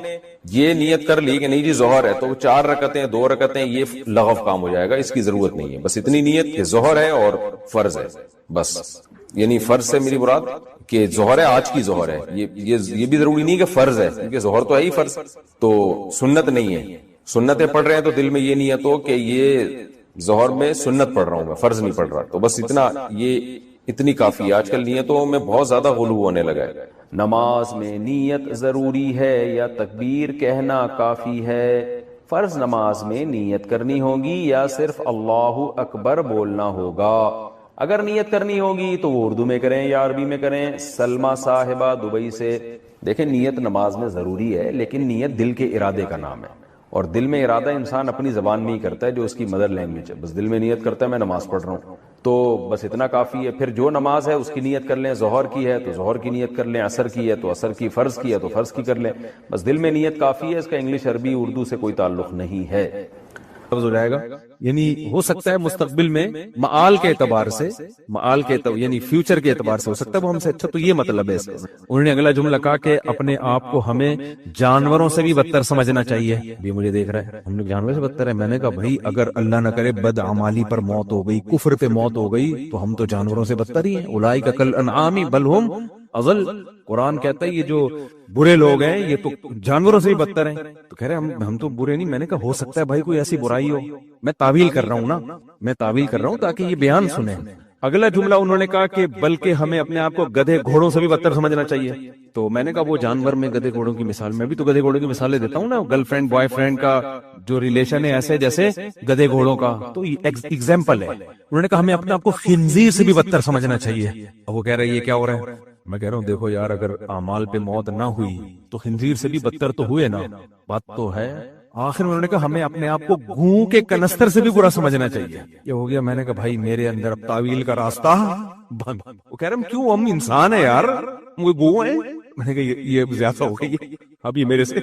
یہ نیت کر لی کہ نہیں جی ظہر ہے, تو 4 رکعتیں 2 رکعتیں یہ لغو کام ہو جائے گا, اس کی ضرورت نہیں ہے. بس اتنی نیت کہ ظہر ہے اور فرض ہے بس. یعنی فرض سے میری مراد کہ ظہر ہے, آج کی ظہر ہے, یہ بھی ضروری نہیں کہ فرض ہے, کیونکہ ظہر تو ہے ہی فرض, تو سنت نہیں ہے. سنتیں پڑھ رہے ہیں تو دل میں یہ نیت ہو کہ یہ ظہر میں سنت پڑھ رہا ہوں, میں فرض نہیں پڑھ رہا. تو بس اتنا, یہ اتنی کافی ہے. آج کل نیتوں میں بہت زیادہ غلو ہونے لگا ہے. نماز میں نیت ضروری ہے یا تکبیر کہنا کافی ہے؟ فرض نماز میں نیت کرنی ہوگی یا صرف اللہ اکبر بولنا ہوگا؟ اگر نیت کرنی ہوگی تو وہ اردو میں کریں یا عربی میں کریں. سلمہ صاحبہ دبئی سے, دیکھیں نیت نماز میں ضروری ہے لیکن نیت دل کے ارادے کا نام ہے, اور دل میں ارادہ انسان اپنی زبان میں ہی کرتا ہے جو اس کی مدر لینگویج ہے. بس دل میں نیت کرتا ہے میں نماز پڑھ رہا ہوں, تو بس اتنا کافی ہے. پھر جو نماز ہے اس کی نیت کر لیں, ظہر کی ہے تو ظہر کی نیت کر لیں, عصر کی ہے تو عصر کی, فرض کی ہے تو فرض کی کر لیں. بس دل میں نیت کافی ہے, اس کا انگلش عربی اردو سے کوئی تعلق نہیں ہے. ہو جائے گا. یعنی ہو سکتا ہے مستقبل میں معال کے اعتبار سے, یعنی فیوچر کے اعتبار سے ہو سکتا ہے وہ ہم سے اچھا, تو یہ مطلب ہے اس کا. انہوں نے اگلا جملہ کہا کہ اپنے آپ کو ہمیں جانوروں سے بھی بدتر سمجھنا چاہیے. یہ مجھے دیکھ رہا ہے ہم لوگ جانور سے بدتر ہے. میں نے کہا بھائی اگر اللہ نہ کرے بدعمالی پر موت ہو گئی, کفر پہ موت ہو گئی, تو ہم تو جانوروں سے بدتر ہی ہیں. اولئک کالانعام بل ہم اضل. قرآن کہتا ہے یہ جو برے لوگ ہیں یہ تو جانوروں سے ہی بدتر ہیں. تو کہہ رہے ہم تو برے نہیں. میں نے کہا ہو سکتا ہے بھائی کوئی ایسی برائی ہو, میں تعویل کر رہا ہوں نا, میں تعویل کر رہا ہوں تاکہ یہ بیان سنیں. اگلا جملہ انہوں نے کہا کہ بلکہ ہمیں اپنے آپ کو گدھے گھوڑوں سے بھی بدتر سمجھنا چاہیے. تو میں نے کہا وہ جانور میں گدھے گھوڑوں کی مثال, میں بھی تو گدھے گھوڑوں کی مثالیں دیتا ہوں نا. گرل فرینڈ بوائے فرینڈ کا جو ریلیشن ہے ایسے جیسے گدھے گھوڑوں کا, تو ایگزامپل ہے. انہوں نے کہا ہمیں اپنے آپ کو خنزیر سے بھی بدتر سمجھنا چاہیے. اب وہ کہہ رہے یہ کیا ہو رہا ہے؟ میں کہہ رہا ہوں دیکھو یار, اگر اعمال پہ موت نہ ہوئی تو خنزیر سے بھی بدتر تو ہوئے نا, بات تو ہے. آخر میں انہوں نے کہا ہمیں اپنے آپ کو گوں کے کنستر سے بھی برا سمجھنا چاہیے. یہ ہو گیا. میں نے کہا بھائی میرے اندر اب تعویل کا راستہ بند. وہ کہہ رہے کیوں, ہم انسان ہیں یار, وہ گوں ہیں. میں نے کہا یہ زیادہ ہو گئی. اب یہ میرے سے,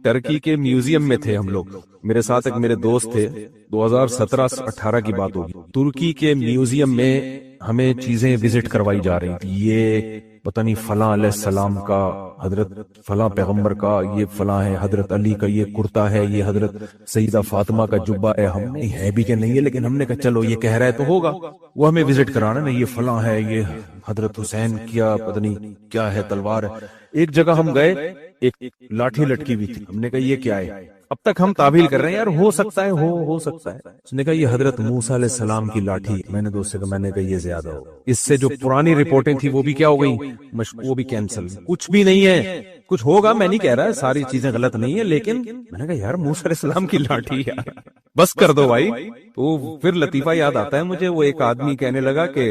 ترکی کے میوزیم میں تھے ہم لوگ, میرے ساتھ ایک میرے دوست تھے, 2017-18 کی بات ہوگی. ترکی کے میوزیم میں ہمیں چیزیں وزٹ کروائی جا رہی تھی. یہ پتہ نہیں فلاں علیہ السلام کا, حضرت فلاں پیغمبر کا, یہ فلاں ہے حضرت علی کا یہ کرتا ہے, یہ حضرت سیدہ فاطمہ کا جبہ ہے. ہم نہیں ہے بھی کہ نہیں ہے, لیکن ہم نے کہا چلو یہ کہہ رہا ہے تو ہوگا, وہ ہمیں وزٹ کرانا نا. یہ فلاں ہے, یہ حضرت حسین کیا پتہ نہیں کیا ہے تلوار ہے. ایک جگہ ہم گئے, ایک لاٹھی لٹکی ہوئی تھی. ہم نے کہا یہ کیا ہے؟ اب تک ہم تعویل کر رہے ہیں یار, ہو سکتا ہے ہو سکتا ہے. اس نے کہا یہ حضرت موسیٰ علیہ السلام کی لاٹھی. میں نے دوست سے کہا, میں نے کہا یہ زیادہ ہو. اس سے جو پرانی رپورٹیں تھی وہ بھی کیا ہو گئی, وہ بھی کینسل. کچھ بھی نہیں ہے, کچھ ہوگا, میں نہیں کہہ رہا ساری چیزیں غلط نہیں ہے, لیکن میں نے کہا یار موسیٰ علیہ السلام کی لاٹھی یار. بس کر دو بھائی. تو پھر لطیفہ یاد آتا ہے مجھے, وہ ایک آدمی کہنے لگا کہ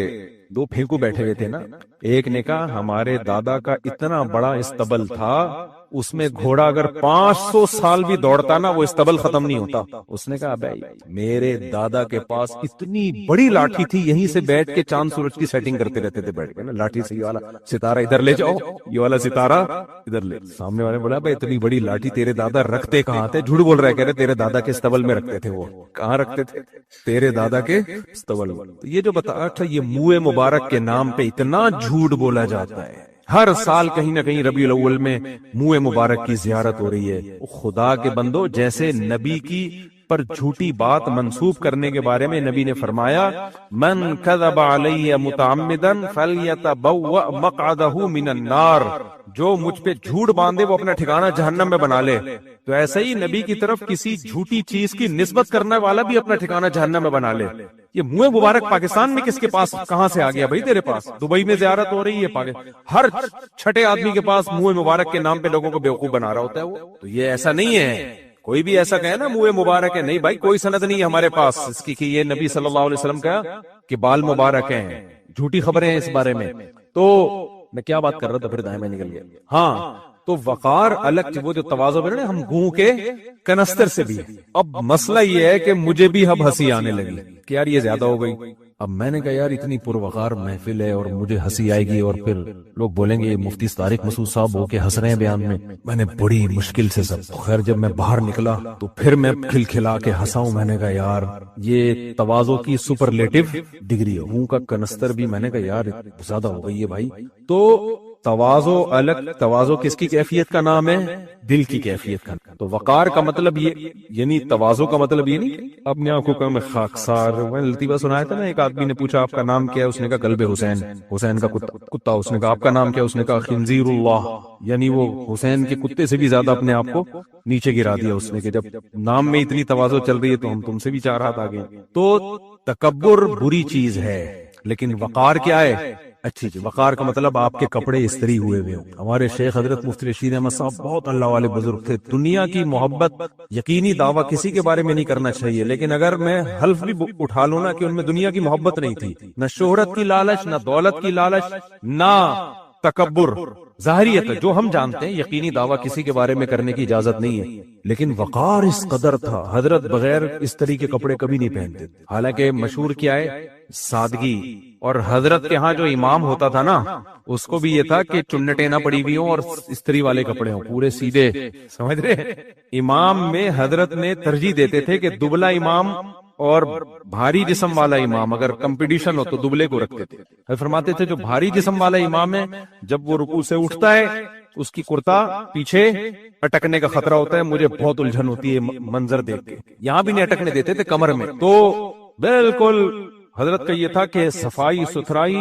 دو پھینکو بیٹھے ہوئے تھے نا, ایک نے کہا ہمارے دادا کا اتنا بڑا استبل تھا, اس میں گھوڑا اگر 500 سال بھی دوڑتا نا وہ استبل ختم نہیں ہوتا. اس نے کہا بھائی میرے دادا کے پاس اتنی بڑی لاٹھی تھی, یہیں سے بیٹھ کے چاند سورج کی سیٹنگ کرتے رہتے تھے بیٹھ کے نا, لاٹھی سے یہ والا ستارہ ادھر لے جاؤ, یہ والا ستارہ ادھر لے. سامنے والے بولا بھائی اتنی بڑی لاٹھی تیرے دادا رکھتے کہاں تھے؟ جھوٹ بول رہے, کہہ رہے تیرے دادا کے استبل میں رکھتے تھے. وہ کہاں رکھتے تھے؟ تیرے دادا کے استبل میں. تو یہ جو بتا تھا, یہ منہ مبارک کے نام پہ اتنا جھوٹ بولا جاتا ہے. ہر سال کہیں نہ کہیں ربیع الاول میں منہ مبارک کی زیارت ہو رہی ہے. خدا کے بندو, جیسے نبی کی پر جھوٹی بات منسوب کرنے کے بارے میں نبی نے فرمایا من کذب علی متعمدا فلیتبوأ مقعدہ من النار, جو مجھ پہ جھوٹ باندھے وہ اپنا ٹھکانہ جہنم میں بنا لے. تو ایسے ہی نبی کی طرف کسی جھوٹی چیز کی نسبت کرنے والا بھی اپنا ٹھکانہ جہنم میں بنا لے. یہ منہ مبارک پاکستان میں کس کے پاس کہاں سے آ گیا بھائی؟ تیرے پاس دبئی میں زیارت ہو رہی ہے, ہر چھٹے آدمی کے پاس منہ مبارک کے نام پہ لوگوں کو بیوقوف بنا رہا ہوتا ہے وہ. تو یہ ایسا نہیں ہے, کوئی بھی ایسا کہے نا منہ مبارک ہے, نہیں بھائی کوئی سند نہیں ہے ہمارے پاس اس کی کہ یہ نبی صلی اللہ علیہ وسلم کا کہ بال مبارک ہیں. جھوٹی خبریں ہیں اس بارے میں. تو میں کیا بات کر رہا تھا, پھر دائیں میں نکل گیا. ہاں, تو وقار الگ, وہ جو تواضع ہے نا, ہم گوں کے کنستر سے بھی. اب مسئلہ یہ ہے کہ مجھے بھی اب ہنسی آنے لگی کہ یار یہ زیادہ ہو گئی. اب میں نے کہا یار اتنی پروقار محفل ہے اور مجھے ہنسی آئے گی اور پھر لوگ بولیں گے مفتی طارق مسعود صاحب ہو کے ہنس رہے ہیں بیان میں. میں نے بڑی مشکل سے سب, خیر جب میں باہر نکلا تو پھر میں کھلکھلا کے ہنسا ہوں. میں نے کہا یار یہ تواضع کی سپرلیٹو ڈگری ہے. ہوں کا کنستر بھی, میں نے کہا یار زیادہ ہو گئی ہے بھائی. تو تواضع الگ, تواضع کس کی کیفیت کا نام ہے؟ دل کی کیفیت کا. تو وقار کا مطلب یہ, یعنی تواضع کا مطلب یہ نہیں اپنے آنکھوں کا میں خاکسار. میں لطیفہ سنایا تھا نا, ایک آدمی نے پوچھا آپ کا نام کیا ہے؟ اس نے کہا کلب حسین, حسین کا کتا. اس نے کہا آپ کا نام کیا؟ اس نے کہا خنزیر اللہ, یعنی وہ حسین کے کتے سے بھی زیادہ اپنے آپ کو نیچے گرا دیا اس نے, کہ جب نام میں اتنی تواضع چل رہی ہے تو ہم تم سے بھی 4 ہاتھ آگے. تو تکبر بری چیز ہے, لیکن وقار کیا ہے؟ اچھی چیز. وقار کا مطلب آپ کے کپڑے استری ہوئے ہوئے ہوں. ہمارے شیخ حضرت مفتی رشید احمد صاحب بہت اللہ والے بزرگ تھے. دنیا کی محبت, یقینی دعویٰ کسی کے بارے میں نہیں کرنا چاہیے, لیکن اگر میں حلف بھی اٹھا لوں نا کہ ان میں دنیا کی محبت نہیں تھی, نہ شہرت کی لالچ, نہ دولت کی لالچ, نہ تکبر. ظاہریت جو ہم جانتے ہیں, یقینی دعویٰ کسی کے بارے میں کرنے کی اجازت نہیں ہے, لیکن وقار اس قدر تھا. حضرت بغیر استری کے کپڑے کبھی نہیں پہنتے. حالانکہ مشہور کیا ہے؟ سادگی. اور حضرت کے ہاں جو امام ہوتا تھا نا, اس کو بھی یہ تھا کہ چنٹیں نہ پڑی ہوئی ہوں اور استری والے کپڑے ہوں, پورے سیدھے. سمجھ رہے؟ امام میں حضرت نے ترجیح دیتے تھے کہ دبلا امام اور بھاری جسم والا امام, اگر کمپٹیشن ہو تو دبلے کو رکھتے تھے. فرماتے تھے جو بھاری جسم والا امام ہے, جب وہ رکوع سے اٹھتا ہے اس کی کرتا پیچھے اٹکنے کا خطرہ ہوتا ہے. مجھے بہت الجھن ہوتی ہے منظر دیکھ کے. یہاں بھی نہیں اٹکنے دیتے تھے, کمر میں. تو بالکل حضرت کا یہ تھا کہ صفائی ستھرائی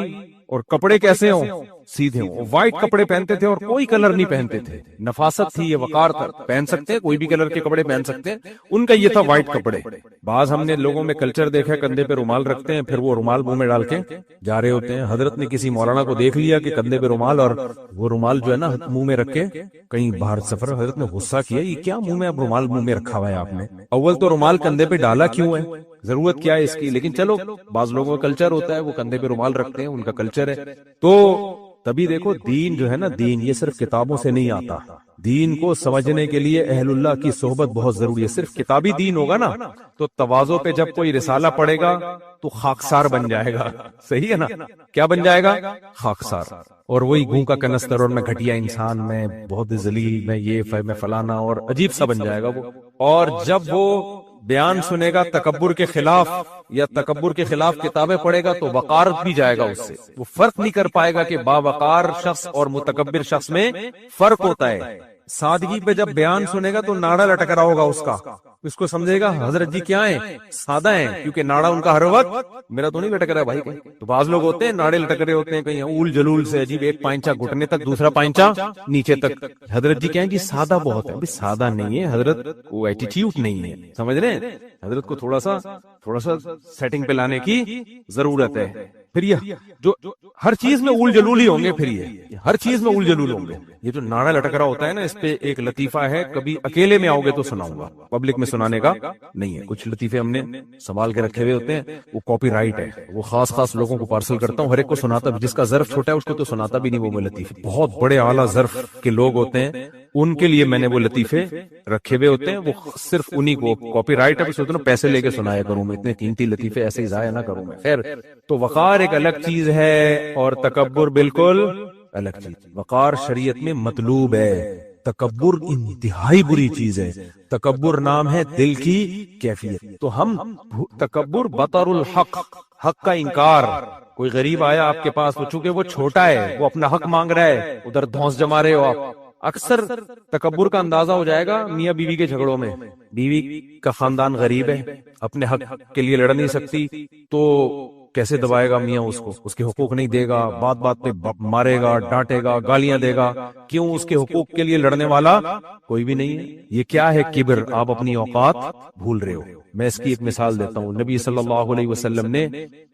اور کپڑے کیسے ہوں؟ سیدھے ہوں. وائٹ کپڑے پہنتے تھے اور کوئی کلر نہیں پہنتے تھے. نفاست تھی, یہ وقار تھا. پہن سکتے ہیں, کوئی بھی کلر کے کپڑے پہن سکتے ہیں. ان کا یہ تھا وائٹ کپڑے. بعض ہم نے لوگوں میں کلچر دیکھا, کندھے پہ رومال رکھتے ہیں, پھر وہ رومال منہ میں ڈال کے جا رہے ہوتے ہیں. حضرت نے کسی مولانا کو دیکھ لیا کہ کندھے پہ رومال, اور وہ رومال جو ہے نا منہ میں رکھ کے کہیں باہر سفر. حضرت نے غصہ کیا, یہ کیا منہ میں اب رومال منہ میں رکھا ہوا ہے آپ نے؟ اول تو رومال کندھے پہ ڈالا کیوں ہے؟ ضرورت کیا ہے اس کی؟ لیکن چلو, بعض لوگوں کا کلچر ہوتا ہے, وہ کندھے پہ رومال رکھتے ہیں, ان کا کلچر ہے. تو تبھی دیکھو دین جو ہے نا, دین یہ صرف کتابوں سے نہیں آتا. دین کو سمجھنے کے لیے اہل اللہ کی صحبت بہت ضروری ہے. صرف کتابی دین ہوگا نا تو تواضع پہ جب کوئی رسالہ پڑھے گا تو خاکسار بن جائے گا. صحیح ہے نا؟ کیا بن جائے گا؟ خاکسار. اور وہی گوں کا کنستر, اور میں گھٹیا انسان, میں بہت ذلیل, میں یہ میں فلانا, اور عجیب سا بن جائے گا وہ. اور جب وہ بیان سنے گا تکبر کے خلاف یا تکبر کے خلاف کتابیں پڑھے گا تو وقار بھی جائے گا اس سے. وہ فرق نہیں کر پائے گا کہ باوقار شخص اور متکبر شخص میں فرق ہوتا ہے. سادگی پہ جب بیان سنے گا تو ناڑا لٹک رہا ہوگا اس کا, اس کو سمجھے گا حضرت جی کیا ہیں؟ سادہ ہیں, کیونکہ ناڑا ان کا ہر وقت میرا تو نہیں لٹک رہا بھائی. تو بعض لوگ ہوتے ہیں ناڑے لٹک رہے ہوتے ہیں, کہیں اول جلول سے عجیب, ایک پائنچا گھٹنے تک, دوسرا پائنچا نیچے تک. حضرت جی کہیں جی سادہ بہت ہے. سادہ نہیں ہے حضرت, وہ ایٹیٹیوڈ نہیں ہے. سمجھ رہے ہیں؟ حضرت کو تھوڑا سا سیٹنگ پہ لانے کی ضرورت ہے. پھر یہ جو ہر چیز میں اول جلول ہی ہوں گے، پھر یہ ہر چیز میں اول جلول ہوں گے. یہ جو نعرہ لٹک رہا ہوتا ہے نا، اس پہ ایک لطیفہ ہے، کبھی اکیلے میں آؤ گے تو سناؤں گا، پبلک میں سنانے کا نہیں ہے. کچھ لطیفے ہم نے سنبھال کے رکھے ہوئے ہوتے ہیں، وہ کاپی رائٹ ہے، وہ خاص لوگوں کو پارسل کرتا ہوں، ہر ایک کو سناتا بھی، جس کا ظرف چھوٹا ہے اس کو تو سناتا بھی نہیں. وہ لطیفے بہت بڑے اعلیٰ ظرف کے لوگ ہوتے ہیں، ان کے لیے میں نے وہ لطیفے رکھے ہوئے ہوتے ہیں، وہ صرف انہی کو کاپی رائٹ ہے. سوچتا ہوں پیسے لے کے سنایا کروں میں، اتنے قیمتی لطیفے ایسے ہی ضائع نہ کروں میں. خیر، تو وقار ایک الگ چیز ہے اور تکبر بالکل الگ چیز. وقار شریعت میں مطلوب ہے، تکبر انتہائی بری چیز ہے. تکبر نام ہے دل کی کیفیت. تو ہم تکبر بطر الحق، حق کا انکار. کوئی غریب آیا آپ کے پاس، وہ چونکہ وہ چھوٹا ہے، وہ اپنا حق مانگ رہا ہے، ادھر دھونس جما رہے ہو آپ. اکثر تکبر کا اندازہ ہو جائے گا میاں بیوی کے جھگڑوں میں. بیوی کا خاندان غریب ہے، اپنے حق کے لیے لڑ نہیں سکتی، تو کیسے دبائے گا میاں اس کو؟ اس کے حقوق نہیں دے گا، بات بات پہ مارے گا، ڈانٹے گا، گالیاں دے گا. کیوں؟ اس کے حقوق کے لیے لڑنے والا کوئی بھی نہیں ہے. یہ کیا ہے؟ کبر. آپ اپنی اوقات بھول رہے ہو. میں اس کی ایک مثال دیتا ہوں. نبی صلی اللہ علیہ وسلم نے،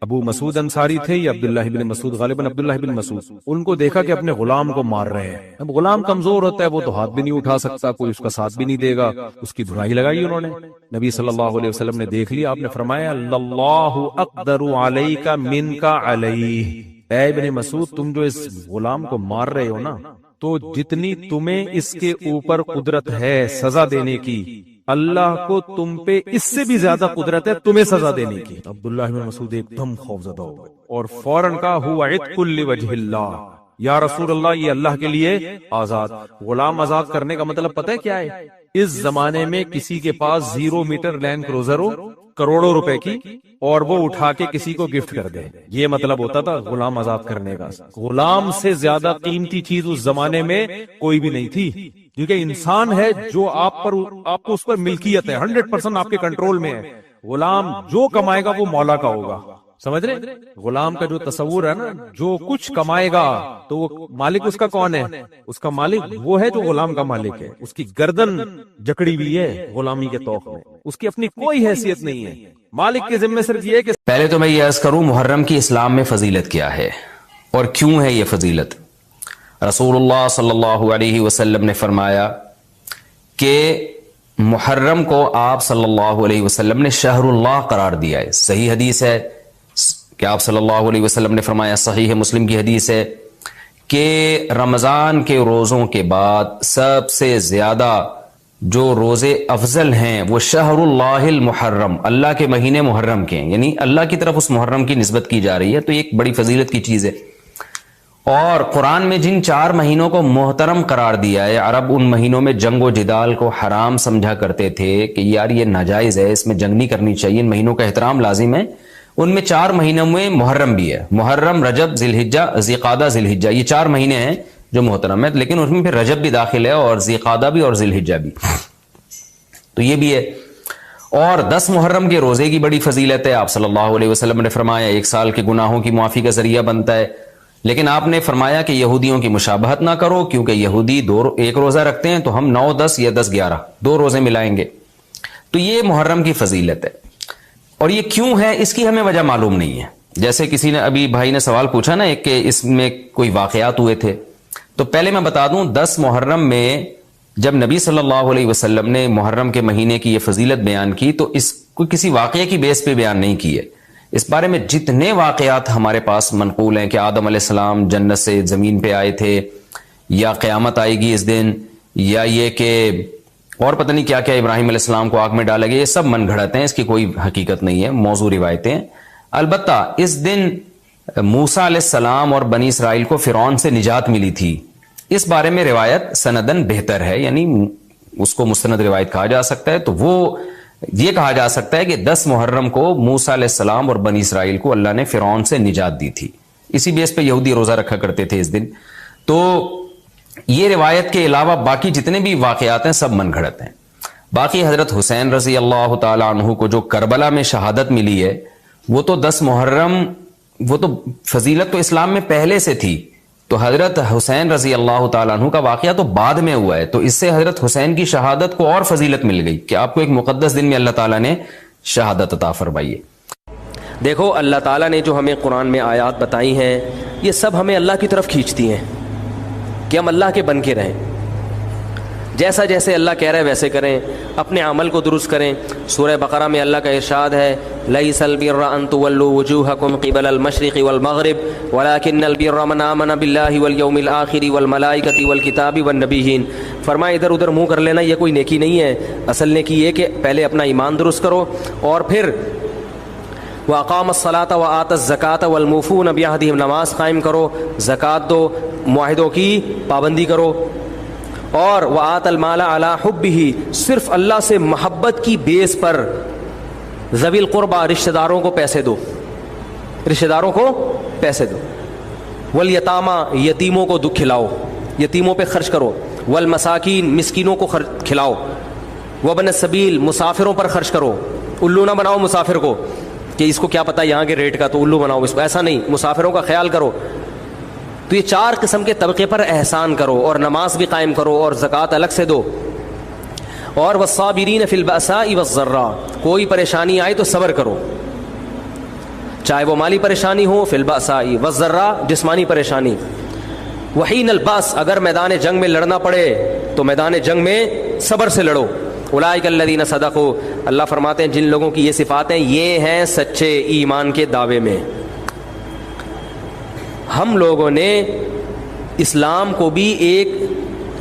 ابو مسعود انصاری تھے یا عبداللہ بن مسعود، غالباً عبداللہ بن مسعود، ان کو دیکھا کہ اپنے غلام کو مار رہے ہیں. اب غلام کمزور ہوتا ہے، وہ تو ہاتھ بھی نہیں اٹھا سکتا، کوئی اس کا ساتھ بھی نہیں دے گا. اس کی دھلائی لگائی انہوں نے. نبی صلی اللہ علیہ وسلم نے دیکھ لیا، آپ نے فرمایا اللہ اقدر علیک منک علیہ. اے ابن مسعود، تم جو اس غلام کو مار رہے ہو نا، تو جتنی تمہیں اس کے اوپر قدرت ہے سزا دینے کی، اللہ کو تم پہ اس سے بھی زیادہ قدرت ہے تمہیں سزا دینے کی. عبداللہ بن مسعود ایک دم خوفزدہ ہو گئے اور فوراً کہا ہوا عتق لوجہ اللہ، یا رسول اللہ یہ اللہ کے لیے آزاد. غلام آزاد کرنے کا مطلب پتہ ہے کیا ہے؟ اس زمانے میں کسی کے پاس 0 میٹر لینڈ کروزر ہو کروڑوں روپے کی، اور وہ اٹھا کے کسی کو گفٹ کر دے، یہ مطلب ہوتا تھا غلام آزاد کرنے کا. غلام سے زیادہ قیمتی چیز اس زمانے میں کوئی بھی نہیں تھی، کیونکہ انسان ہے جو آپ کو اس پر ملکیت ہے، 100% آپ کے کنٹرول میں ہے. غلام جو کمائے گا وہ مولا کا ہوگا. سمجھ رہے؟ غلام کا جو تصور ہے نا، جو کچھ کمائے گا تو وہ مالک اس کا کون ہے؟ اس کا مالک وہ ہے جو غلام کا مالک ہے. اس کی گردن جکڑی ہوئی ہے غلامی کے طوق میں، اس کی اپنی کوئی حیثیت نہیں ہے. مالک کے ذمہ صرف یہ ہے کہ پہلے تو میں یہ عرض کروں محرم کی اسلام میں فضیلت کیا ہے اور کیوں ہے یہ فضیلت. رسول اللہ صلی اللہ علیہ وسلم نے فرمایا کہ محرم کو آپ صلی اللہ علیہ وسلم نے شہر اللہ قرار دیا ہے. صحیح حدیث ہے کہ آپ صلی اللہ علیہ وسلم نے فرمایا، صحیح مسلم کی حدیث ہے کہ رمضان کے روزوں کے بعد سب سے زیادہ جو روزے افضل ہیں وہ شہر اللہ المحرم، اللہ کے مہینے محرم کے ہیں، یعنی اللہ کی طرف اس محرم کی نسبت کی جا رہی ہے. تو یہ ایک بڑی فضیلت کی چیز ہے. اور قرآن میں جن 4 مہینوں کو محترم قرار دیا ہے، عرب ان مہینوں میں جنگ و جدال کو حرام سمجھا کرتے تھے کہ یار یہ ناجائز ہے، اس میں جنگ نہیں کرنی چاہیے، ان مہینوں کا احترام لازم ہے. ان میں 4 مہینوں میں محرم بھی ہے. محرم، رجب، ذی الحجہ، ذی قعدہ، ذی الحجہ، یہ 4 مہینے ہیں جو محترم ہے، لیکن اس میں پھر رجب بھی داخل ہے اور ذی قعدہ بھی اور ذی الحجہ بھی، تو یہ بھی ہے. اور 10 محرم کے روزے کی بڑی فضیلت ہے. آپ صلی اللہ علیہ وسلم نے فرمایا 1 سال کے گناہوں کی معافی کا ذریعہ بنتا ہے. لیکن آپ نے فرمایا کہ یہودیوں کی مشابہت نہ کرو، کیونکہ یہودی 1 روزہ رکھتے ہیں تو ہم 9، 10 یا 10، 11 2 روزے ملائیں گے. تو یہ محرم کی فضیلت ہے. اور یہ کیوں ہے اس کی ہمیں وجہ معلوم نہیں ہے. جیسے کسی نے ابھی بھائی نے سوال پوچھا نا ایک کہ اس میں کوئی واقعات ہوئے تھے، تو پہلے میں بتا دوں 10 محرم میں جب نبی صلی اللہ علیہ وسلم نے محرم کے مہینے کی یہ فضیلت بیان کی تو اس کو کسی واقعے کی بیس پہ بیان نہیں کی ہے. اس بارے میں جتنے واقعات ہمارے پاس منقول ہیں کہ آدم علیہ السلام جنت سے زمین پہ آئے تھے، یا قیامت آئے گی اس دن، یا یہ کہ اور پتہ نہیں کیا کیا ابراہیم علیہ السلام کو آگ میں ڈالا گیا، یہ سب من گھڑت ہیں، اس کی کوئی حقیقت نہیں ہے، موضوع روایتیں. البتہ اس دن موسیٰ علیہ السلام اور بنی اسرائیل کو فرعون سے نجات ملی تھی، اس بارے میں روایت سندن بہتر ہے، یعنی اس کو مستند روایت کہا جا سکتا ہے. تو وہ یہ کہا جا سکتا ہے کہ 10 محرم کو موسیٰ علیہ السلام اور بنی اسرائیل کو اللہ نے فرعون سے نجات دی تھی. اسی بیس پہ یہودی روزہ رکھا کرتے تھے اس دن. تو یہ روایت کے علاوہ باقی جتنے بھی واقعات ہیں سب من گھڑت ہیں. باقی حضرت حسین رضی اللہ تعالی عنہ کو جو کربلا میں شہادت ملی ہے، وہ تو 10 محرم، وہ تو فضیلت تو اسلام میں پہلے سے تھی. تو حضرت حسین رضی اللہ تعالیٰ عنہ کا واقعہ تو بعد میں ہوا ہے، تو اس سے حضرت حسین کی شہادت کو اور فضیلت مل گئی کہ آپ کو ایک مقدس دن میں اللہ تعالیٰ نے شہادت عطا فرمائی ہے. دیکھو اللہ تعالیٰ نے جو ہمیں قرآن میں آیات بتائی ہیں یہ سب ہمیں اللہ کی طرف کھینچتی ہیں کہ ہم اللہ کے بن کے رہیں، جیسا جیسے اللہ کہہ رہے ویسے کریں، اپنے عمل کو درست کریں۔ سورہ بقرہ میں اللہ کا ارشاد ہے لیس البر ان تولوا وجوہکم قبل المشرق والمغرب ولکن البر من آمن باللہ والیوم الآخر والملائکۃ والکتاب والنبیین۔ فرمایا ادھر ادھر منہ کر لینا یہ کوئی نیکی نہیں ہے، اصل نیکی یہ کہ پہلے اپنا ایمان درست کرو اور پھر وَأَقَامَ الصَّلَاةَ وَآتَى الزَّكَاةَ وَالْمُوفُونَ بِعَهْدِهِمْ، نماز قائم کرو، زکوٰۃ دو، معاہدوں کی پابندی کرو، اور وَآتَى الْمَالَ عَلَى حُبِّهِ، صرف اللہ سے محبت کی بیس پر ذوی القربى رشتہ داروں کو پیسے دو، رشتہ داروں کو پیسے دو، وَالْيَتَامَى یتیموں کو کھلاؤ، یتیموں پہ خرچ کرو، وَالْمَسَاكِينَ مسکینوں کو کھلاؤ، وَابْنَ السَّبِيلِ مسافروں پر خرچ کرو۔ الو نہ بناؤ مسافر کو کہ اس کو کیا پتہ یہاں کے ریٹ کا تو الو بناؤ اس کو، ایسا نہیں، مسافروں کا خیال کرو۔ تو یہ 4 قسم کے طبقے پر احسان کرو، اور نماز بھی قائم کرو اور زکوٰۃ الگ سے دو، اور والصابرین فی البأساء والضراء، کوئی پریشانی آئے تو صبر کرو، چاہے وہ مالی پریشانی ہو، فی البأساء والضراء جسمانی پریشانی، وحین الباس اگر میدان جنگ میں لڑنا پڑے تو میدان جنگ میں صبر سے لڑو۔ اولئک الذین صدقوا، اللہ فرماتے ہیں جن لوگوں کی یہ صفات ہیں یہ ہیں سچے ایمان کے دعوے میں۔ ہم لوگوں نے اسلام کو بھی ایک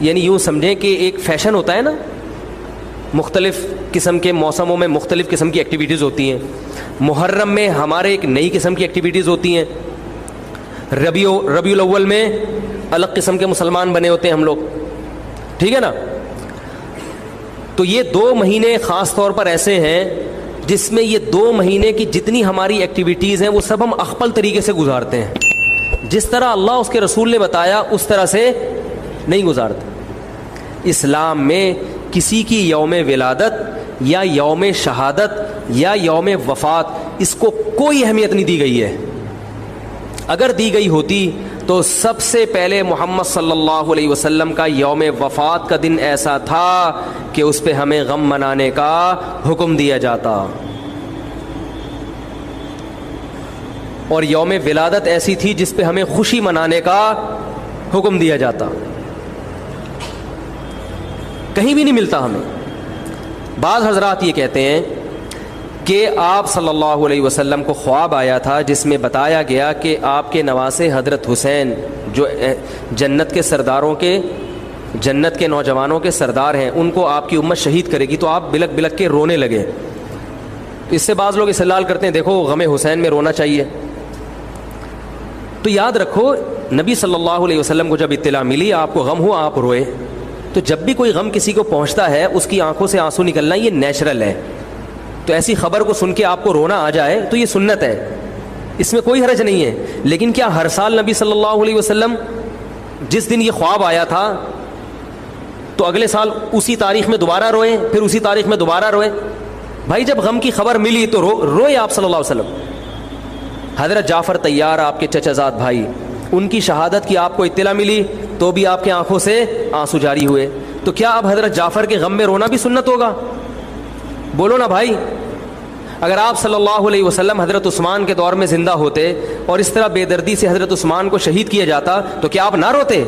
یعنی یوں سمجھیں کہ ایک فیشن ہوتا ہے نا، مختلف قسم کے موسموں میں مختلف قسم کی ایکٹیویٹیز ہوتی ہیں۔ محرم میں ہمارے ایک نئی قسم کی ایکٹیویٹیز ہوتی ہیں، ربیع الاول میں الگ قسم کے مسلمان بنے ہوتے ہیں ہم لوگ، ٹھیک ہے نا۔ تو یہ 2 مہینے خاص طور پر ایسے ہیں جس میں یہ 2 مہینے کی جتنی ہماری ایکٹیویٹیز ہیں وہ سب ہم اخپل طریقے سے گزارتے ہیں، جس طرح اللہ اس کے رسول نے بتایا اس طرح سے نہیں گزارتے۔ اسلام میں کسی کی یوم ولادت یا یوم شہادت یا یوم وفات اس کو کوئی اہمیت نہیں دی گئی ہے، اگر دی گئی ہوتی تو سب سے پہلے محمد صلی اللہ علیہ وسلم کا یوم وفات کا دن ایسا تھا کہ اس پہ ہمیں غم منانے کا حکم دیا جاتا، اور یوم ولادت ایسی تھی جس پہ ہمیں خوشی منانے کا حکم دیا جاتا۔ کہیں بھی نہیں ملتا ہمیں۔ بعض حضرات یہ کہتے ہیں کہ آپ صلی اللہ علیہ وسلم کو خواب آیا تھا جس میں بتایا گیا کہ آپ کے نواسے حضرت حسین جو جنت کے سرداروں کے جنت کے نوجوانوں کے سردار ہیں ان کو آپ کی امت شہید کرے گی، تو آپ بلک بلک کے رونے لگے۔ اس سے بعض لوگ استدلال کرتے ہیں دیکھو غم حسین میں رونا چاہیے۔ تو یاد رکھو نبی صلی اللہ علیہ وسلم کو جب اطلاع ملی آپ کو غم ہوا آپ روئے، تو جب بھی کوئی غم کسی کو پہنچتا ہے اس کی آنکھوں سے آنسو نکلنا یہ نیچرل ہے۔ تو ایسی خبر کو سن کے آپ کو رونا آ جائے تو یہ سنت ہے، اس میں کوئی حرج نہیں ہے۔ لیکن کیا ہر سال نبی صلی اللہ علیہ وسلم جس دن یہ خواب آیا تھا تو اگلے سال اسی تاریخ میں دوبارہ روئے، پھر اسی تاریخ میں دوبارہ روئے؟ بھائی جب غم کی خبر ملی تو روئے آپ صلی اللہ علیہ وسلم۔ حضرت جعفر طیار آپ کے چچا زاد بھائی، ان کی شہادت کی آپ کو اطلاع ملی تو بھی آپ کے آنکھوں سے آنسو جاری ہوئے، تو کیا اب حضرت جعفر کے غم میں رونا بھی سنت ہوگا؟ بولو نا بھائی۔ اگر آپ صلی اللہ علیہ وسلم حضرت عثمان کے دور میں زندہ ہوتے اور اس طرح بے دردی سے حضرت عثمان کو شہید کیا جاتا تو کیا آپ نہ روتے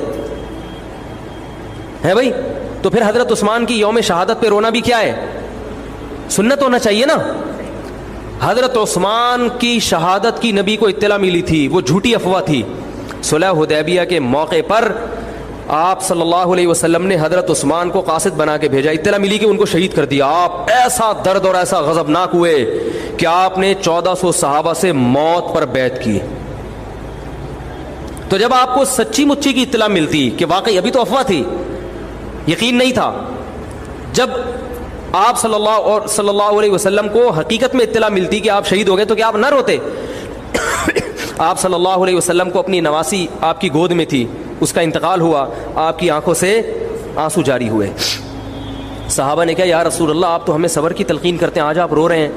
ہے بھائی؟ تو پھر حضرت عثمان کی یوم شہادت پہ رونا بھی کیا ہے؟ سنت ہونا چاہیے نا۔ حضرت عثمان کی شہادت کی نبی کو اطلاع ملی تھی، وہ جھوٹی افواہ تھی۔ صلح حدیبیہ کے موقع پر آپ صلی اللہ علیہ وسلم نے حضرت عثمان کو قاصد بنا کے بھیجا، اطلاع ملی کہ ان کو شہید کر دیا۔ آپ ایسا درد اور ایسا غضبناک ہوئے کہ آپ نے 1400 صحابہ سے موت پر بیعت کی۔ تو جب آپ کو سچی مچی کی اطلاع ملتی کہ واقعی ابھی تو افواہ تھی، یقین نہیں تھا، جب آپ صلی اللہ علیہ وسلم کو حقیقت میں اطلاع ملتی کہ آپ شہید ہو گئے تو کیا آپ نہ روتے؟ آپ صلی اللہ علیہ وسلم کو اپنی نواسی آپ کی گود میں تھی، اس کا انتقال ہوا، آپ کی آنکھوں سے آنسو جاری ہوئے۔ صحابہ نے کہا یا رسول اللہ آپ تو ہمیں صبر کی تلقین کرتے ہیں، آج آپ رو رہے ہیں۔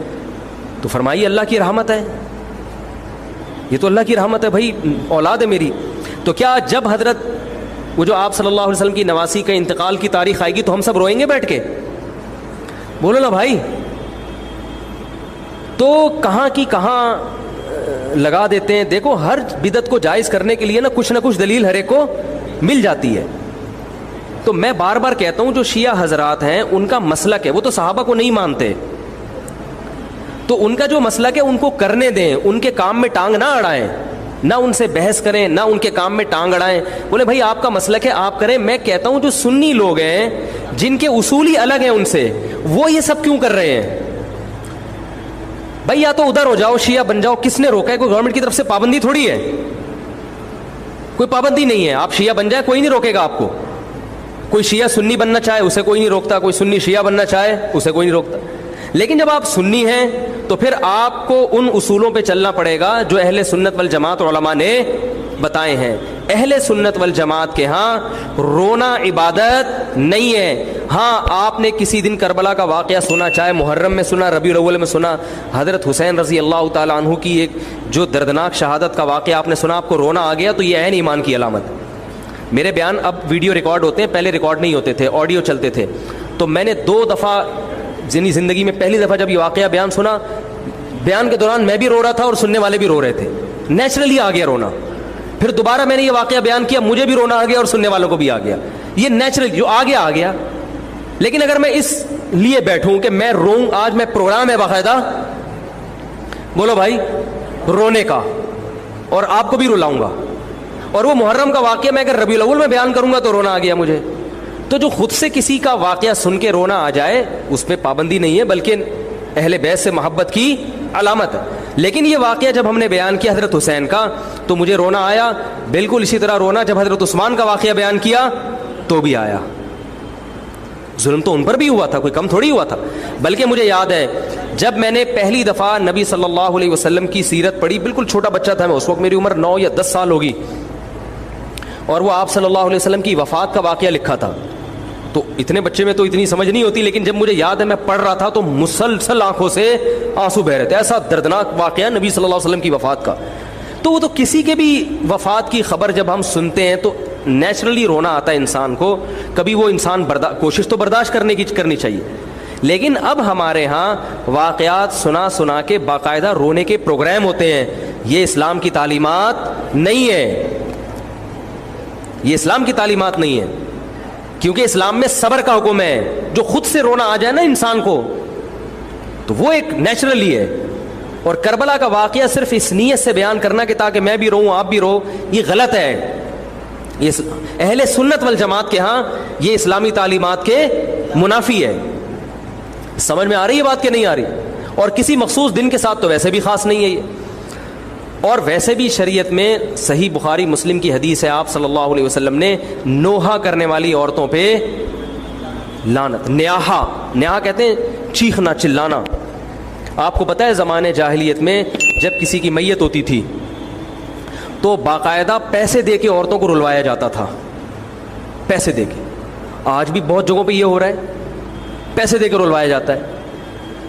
تو فرمائیے اللہ کی رحمت ہے، یہ تو اللہ کی رحمت ہے بھائی، اولاد ہے میری۔ تو کیا جب حضرت وہ جو آپ صلی اللہ علیہ وسلم کی نواسی کا انتقال کی تاریخ آئے گی تو ہم سب روئیں گے بیٹھ کے؟ بولو نا بھائی۔ تو کہاں کی کہاں لگا دیتے ہیں. دیکھو ہر بدعت کو جائز کرنے کے لیے نا کچھ دلیل ہر ایک کو مل جاتی ہے. تو میں بار بار کہتا ہوں جو شیعہ حضرات ہیں ان کا مسلک ہے, وہ تو صحابہ کو نہیں مانتے, تو ان کا جو مسلک ہے ان کو کرنے دیں, ان کے کام میں ٹانگ نہ اڑائیں, نہ ان سے بحث کریں, نہ ان کے کام میں ٹانگ اڑائیں. بولے بھائی آپ کا مسلک ہے آپ کریں. میں کہتا ہوں جو سنی لوگ ہیں جن کے اصول ہی الگ ہیں ان سے, وہ یہ سب کیوں کر رہے ہیں؟ بھائی یا تو ادھر ہو جاؤ, شیعہ بن جاؤ. کس نے روکا ہے؟ کوئی گورنمنٹ کی طرف سے پابندی تھوڑی ہے, کوئی پابندی نہیں ہے. آپ شیعہ بن جائے کوئی نہیں روکے گا آپ کو. کوئی شیعہ سنی بننا چاہے اسے کوئی نہیں روکتا, کوئی سنی شیعہ بننا چاہے اسے کوئی نہیں روکتا. لیکن جب آپ سنی ہیں تو پھر آپ کو ان اصولوں پہ چلنا پڑے گا جو اہل سنت والجماعت علماء نے بتائے ہیں. اہل سنت والجماعت کے ہاں رونا عبادت نہیں ہے. ہاں آپ نے کسی دن کربلا کا واقعہ سنا, چاہے محرم میں سنا, ربیع الاول میں سنا, حضرت حسین رضی اللہ تعالیٰ عنہ کی ایک جو دردناک شہادت کا واقعہ آپ نے سنا, آپ کو رونا آ گیا, تو یہ عین ایمان کی علامت. میرے بیان اب ویڈیو ریکارڈ ہوتے ہیں, پہلے ریکارڈ نہیں ہوتے تھے, آڈیو چلتے تھے. تو میں نے 2 دفعہ زندگی میں پہلی دفعہ جب یہ واقعہ بیان سنا, بیان کے دوران میں بھی رو رہا تھا اور سننے والے بھی رو رہے تھے. نیچرلی آ گیا رونا. پھر دوبارہ میں نے یہ واقعہ بیان کیا, مجھے بھی رونا آ گیا اور سننے والوں کو بھی آ گیا. یہ نیچرل جو آ گیا. لیکن اگر میں اس لیے بیٹھوں کہ میں روؤں, آج میں پروگرام ہے باقاعدہ, بولو بھائی, رونے کا, اور آپ کو بھی رلاؤں گا, اور وہ محرم کا واقعہ میں اگر ربیع الاول میں بیان کروں گا تو رونا آ گیا مجھے. تو جو خود سے کسی کا واقعہ سن کے رونا آ جائے اس پہ پابندی نہیں ہے, بلکہ اہل بیت سے محبت کی علامت ہے. لیکن یہ واقعہ جب ہم نے بیان کیا حضرت حسین کا تو مجھے رونا آیا. بالکل اسی طرح رونا جب حضرت عثمان کا واقعہ بیان کیا تو بھی آیا. ظلم تو ان پر بھی ہوا تھا, کوئی کم تھوڑی ہوا تھا. بلکہ مجھے یاد ہے جب میں نے پہلی دفعہ نبی صلی اللہ علیہ وسلم کی سیرت پڑھی, بالکل چھوٹا بچہ تھا میں اس وقت, میری عمر 9 یا 10 سال ہوگی, اور وہ آپ صلی اللہ علیہ وسلم کی وفات کا واقعہ لکھا تھا. تو اتنے بچے میں تو اتنی سمجھ نہیں ہوتی, لیکن جب مجھے یاد ہے میں پڑھ رہا تھا تو مسلسل آنکھوں سے آنسو بہ رہے تھے. ایسا دردناک واقعہ نبی صلی اللہ علیہ وسلم کی وفات کا. تو وہ تو کسی کے بھی وفات کی خبر جب ہم سنتے ہیں تو نیچرلی رونا آتا ہے انسان کو. کبھی وہ انسان کوشش تو برداشت کرنے کی کرنی چاہیے. لیکن اب ہمارے ہاں واقعات سنا کے باقاعدہ رونے کے پروگرام ہوتے ہیں. یہ اسلام کی تعلیمات نہیں ہے, یہ اسلام کی تعلیمات نہیں ہے. کیونکہ اسلام میں صبر کا حکم ہے. جو خود سے رونا آ جائے نا انسان کو تو وہ ایک نیچرلی ہے. اور کربلا کا واقعہ صرف اس نیت سے بیان کرنا کہ تاکہ میں بھی روؤں آپ بھی رو, یہ غلط ہے. یہ اہل سنت والجماعت کے ہاں یہ اسلامی تعلیمات کے منافی ہے. سمجھ میں آ رہی ہے بات کہ نہیں آ رہی؟ اور کسی مخصوص دن کے ساتھ تو ویسے بھی خاص نہیں ہے یہ. اور ویسے بھی شریعت میں صحیح بخاری مسلم کی حدیث ہے, آپ صلی اللہ علیہ وسلم نے نوحہ کرنے والی عورتوں پہ لعنت, نیاحہ کہتے ہیں چیخنا چلانا. آپ کو پتہ ہے زمانے جاہلیت میں جب کسی کی میت ہوتی تھی تو باقاعدہ پیسے دے کے عورتوں کو رلوایا جاتا تھا, پیسے دے کے. آج بھی بہت جگہوں پہ یہ ہو رہا ہے, پیسے دے کے رلوایا جاتا ہے.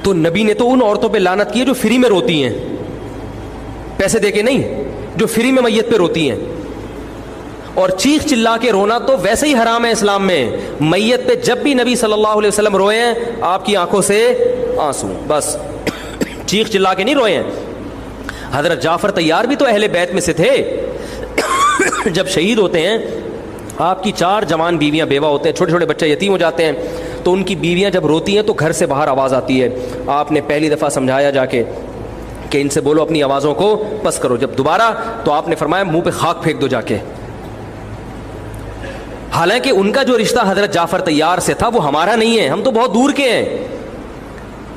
تو نبی نے تو ان عورتوں پہ لعنت کی ہے جو فری میں روتی ہیں, پیسے دے کے نہیں, جو فری میں میت پہ روتی ہیں. اور چیخ چلا کے رونا تو ویسے ہی حرام ہے اسلام میں. میت پہ جب بھی نبی صلی اللہ علیہ وسلم روئے ہیں آپ کی آنکھوں سے آنسو, بس چیخ چلا کے نہیں روئے ہیں. حضرت جعفر طیار بھی تو اہل بیت میں سے تھے. جب شہید ہوتے ہیں آپ کی 4 جوان بیویاں بیوہ ہوتے ہیں, چھوٹے چھوٹے بچے یتیم ہو جاتے ہیں, تو ان کی بیویاں جب روتی ہیں تو گھر سے باہر آواز آتی ہے. آپ نے پہلی دفعہ سمجھایا جا کے کہ ان سے بولو اپنی آوازوں کو پس کرو. جب دوبارہ تو آپ نے فرمایا منہ پہ خاک پھینک دو جا کے. حالانکہ ان کا جو رشتہ حضرت جعفر طیار سے تھا وہ ہمارا نہیں ہے, ہم تو بہت دور کے ہیں.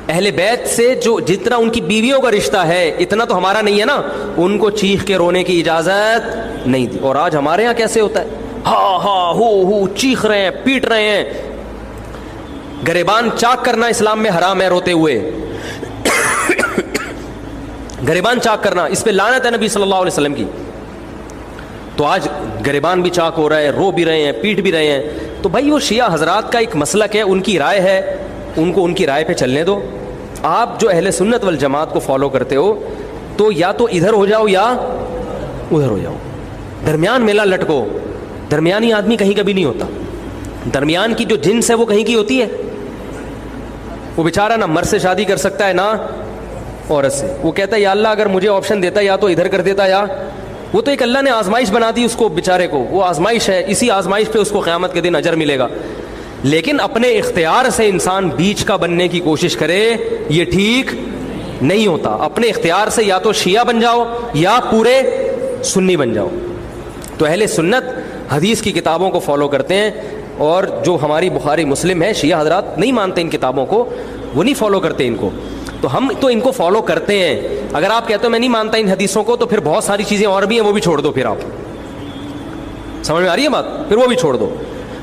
اہل بیت سے جو جتنا ان کی بیویوں کا رشتہ ہے اتنا تو ہمارا نہیں ہے نا. ان کو چیخ کے رونے کی اجازت نہیں دی. اور آج ہمارے ہاں کیسے ہوتا ہے, ہا ہو چیخ رہے ہیں, پیٹ رہے ہیں. گریبان چاک کرنا اسلام میں حرام ہے روتے ہوئے. گریبان چاک کرنا اس پہ لعنت ہے نبی صلی اللہ علیہ وسلم کی. تو آج گریبان بھی چاک ہو رہا ہے, رو بھی رہے ہیں, پیٹ بھی رہے ہیں. تو بھائی وہ شیعہ حضرات کا ایک مسلک ہے, ان کی رائے ہے, ان کو ان کی رائے پہ چلنے دو. آپ جو اہل سنت والجماعت کو فالو کرتے ہو تو یا تو ادھر ہو جاؤ یا ادھر ہو جاؤ, درمیان میلہ لٹکو. درمیانی آدمی کہیں کبھی نہیں ہوتا. درمیان کی جو جنس ہے وہ کہیں کی ہوتی ہے. وہ بیچارہ نہ مرد سے شادی کر سکتا ہے نہ عورت سے. وہ کہتا ہے یا اللہ اگر مجھے آپشن دیتا یا تو ادھر کر دیتا, یا وہ تو ایک اللہ نے آزمائش بنا دی اس کو بیچارے کو, وہ آزمائش ہے, اسی آزمائش پہ اس کو قیامت کے دن اجر ملے گا. لیکن اپنے اختیار سے انسان بیچ کا بننے کی کوشش کرے, یہ ٹھیک نہیں ہوتا. اپنے اختیار سے یا تو شیعہ بن جاؤ یا پورے سنی بن جاؤ. تو اہل سنت حدیث کی کتابوں کو فالو کرتے ہیں, اور جو ہماری بخاری مسلم ہے شیعہ حضرات نہیں مانتے ان کتابوں کو, وہ نہیں فالو کرتے ان کو. تو ہم تو ان کو فالو کرتے ہیں. اگر آپ کہتے ہو میں نہیں مانتا ان حدیثوں کو, تو پھر بہت ساری چیزیں اور بھی ہیں وہ بھی چھوڑ دو. پھر آپ سمجھ میں آ رہی ہے بات, پھر وہ بھی چھوڑ دو.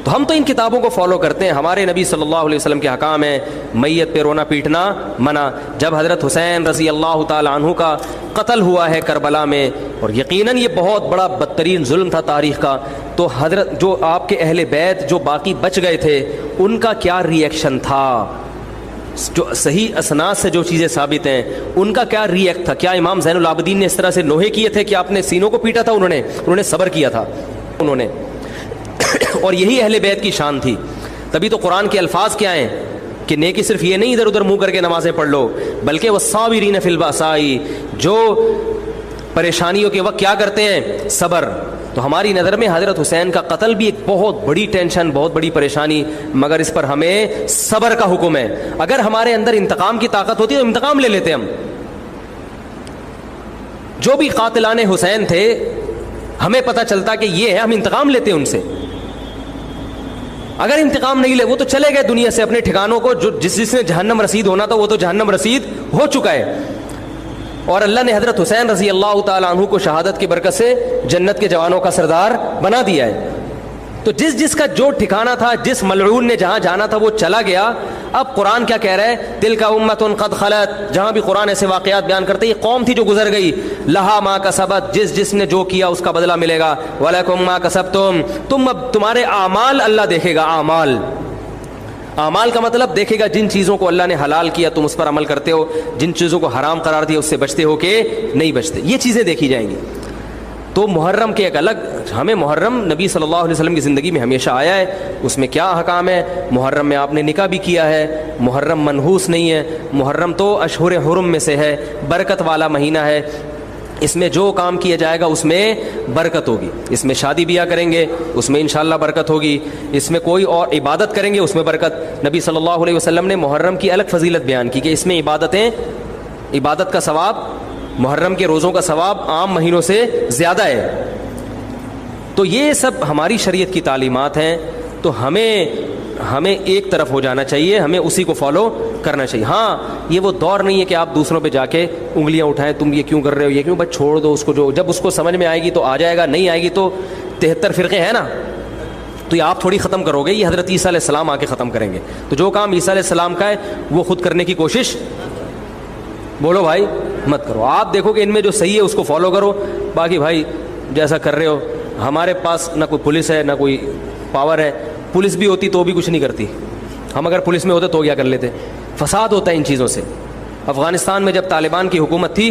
تو ہم تو ان کتابوں کو فالو کرتے ہیں. ہمارے نبی صلی اللہ علیہ وسلم کے احکام ہیں, میت پہ رونا پیٹنا منع. جب حضرت حسین رضی اللہ تعالی عنہ کا قتل ہوا ہے کربلا میں, اور یقیناً یہ بہت بڑا بدترین ظلم تھا تاریخ کا, تو حضرت جو آپ کے اہل بیت جو باقی بچ گئے تھے ان کا کیا ری ایکشن تھا, جو صحیح اسناد سے جو چیزیں ثابت ہیں ان کا کیا ری ایکٹ تھا. کیا امام زین العابدین نے اس طرح سے نوحے کیے تھے کہ آپ نے سینوں کو پیٹا تھا؟ انہوں نے صبر کیا تھا انہوں نے, اور یہی اہل بیت کی شان تھی. تبھی تو قرآن کے الفاظ کیا ہیں کہ نیکی صرف یہ نہیں ادھر ادھر منہ کر کے نمازیں پڑھ لو, بلکہ والصابرین فی البأساء, جو پریشانیوں کے وقت کیا کرتے ہیں, صبر. تو ہماری نظر میں حضرت حسین کا قتل بھی ایک بہت بڑی ٹینشن, بہت بڑی پریشانی, مگر اس پر ہمیں صبر کا حکم ہے. اگر ہمارے اندر انتقام کی طاقت ہوتی تو انتقام لے لیتے ہم. جو بھی قاتلان حسین تھے ہمیں پتہ چلتا کہ یہ ہے, ہم انتقام لیتے ان سے. اگر انتقام نہیں لے, وہ تو چلے گئے دنیا سے اپنے ٹھکانوں کو, جو جس نے جہنم رسید ہونا تھا وہ تو جہنم رسید ہو چکا ہے. اور اللہ نے حضرت حسین رضی اللہ تعالی عنہ کو شہادت کی برکت سے جنت کے جوانوں کا سردار بنا دیا ہے. تو جس کا جو ٹھکانہ تھا, جس ملعون نے جہاں جانا تھا وہ چلا گیا. اب قرآن کیا کہہ رہا ہے, تلک امۃ قد خلت, جہاں بھی قرآن ایسے واقعات بیان کرتے, یہ قوم تھی جو گزر گئی, لہا ما کسبت, جس نے جو کیا اس کا بدلہ ملے گا, ولکم ما کسبتم, تم اب تمہارے اعمال اللہ دیکھے گا. اعمال کا مطلب دیکھے گا جن چیزوں کو اللہ نے حلال کیا تم اس پر عمل کرتے ہو, جن چیزوں کو حرام قرار دیا اس سے بچتے ہو کہ نہیں بچتے, یہ چیزیں دیکھی جائیں گی. تو محرم کے ایک الگ, ہمیں محرم نبی صلی اللہ علیہ وسلم کی زندگی میں ہمیشہ آیا ہے, اس میں کیا احکام ہے. محرم میں آپ نے نکاح بھی کیا ہے, محرم منحوس نہیں ہے, محرم تو اشہر حرم میں سے ہے, برکت والا مہینہ ہے. اس میں جو کام کیا جائے گا اس میں برکت ہوگی. اس میں شادی بیاہ کریں گے اس میں انشاءاللہ برکت ہوگی, اس میں کوئی اور عبادت کریں گے اس میں برکت. نبی صلی اللہ علیہ وسلم نے محرم کی الگ فضیلت بیان کی کہ اس میں عبادت کا ثواب, محرم کے روزوں کا ثواب عام مہینوں سے زیادہ ہے. تو یہ سب ہماری شریعت کی تعلیمات ہیں. تو ہمیں ایک طرف ہو جانا چاہیے, ہمیں اسی کو فالو کرنا چاہیے. ہاں یہ وہ دور نہیں ہے کہ آپ دوسروں پہ جا کے انگلیاں اٹھائیں, تم یہ کیوں کر رہے ہو, یہ کیوں, بس چھوڑ دو اس کو, جو جب اس کو سمجھ میں آئے گی تو آ جائے گا, نہیں آئے گی تو 73 فرقے ہیں نا, تو یہ آپ تھوڑی ختم کرو گے, یہ حضرت عیسیٰ علیہ السلام آ کے ختم کریں گے. تو جو کام عیسیٰ علیہ السلام کا ہے وہ خود کرنے کی کوشش, بولو بھائی, مت کرو. آپ دیکھو کہ ان میں جو صحیح ہے اس کو فالو کرو, باقی بھائی جیسا کر رہے ہو. ہمارے پاس نہ کوئی پولیس ہے نہ کوئی پاور ہے, پولیس بھی ہوتی تو بھی کچھ نہیں کرتی. ہم اگر پولیس میں ہوتے تو کیا کر لیتے. فساد ہوتا ہے ان چیزوں سے. افغانستان میں جب طالبان کی حکومت تھی,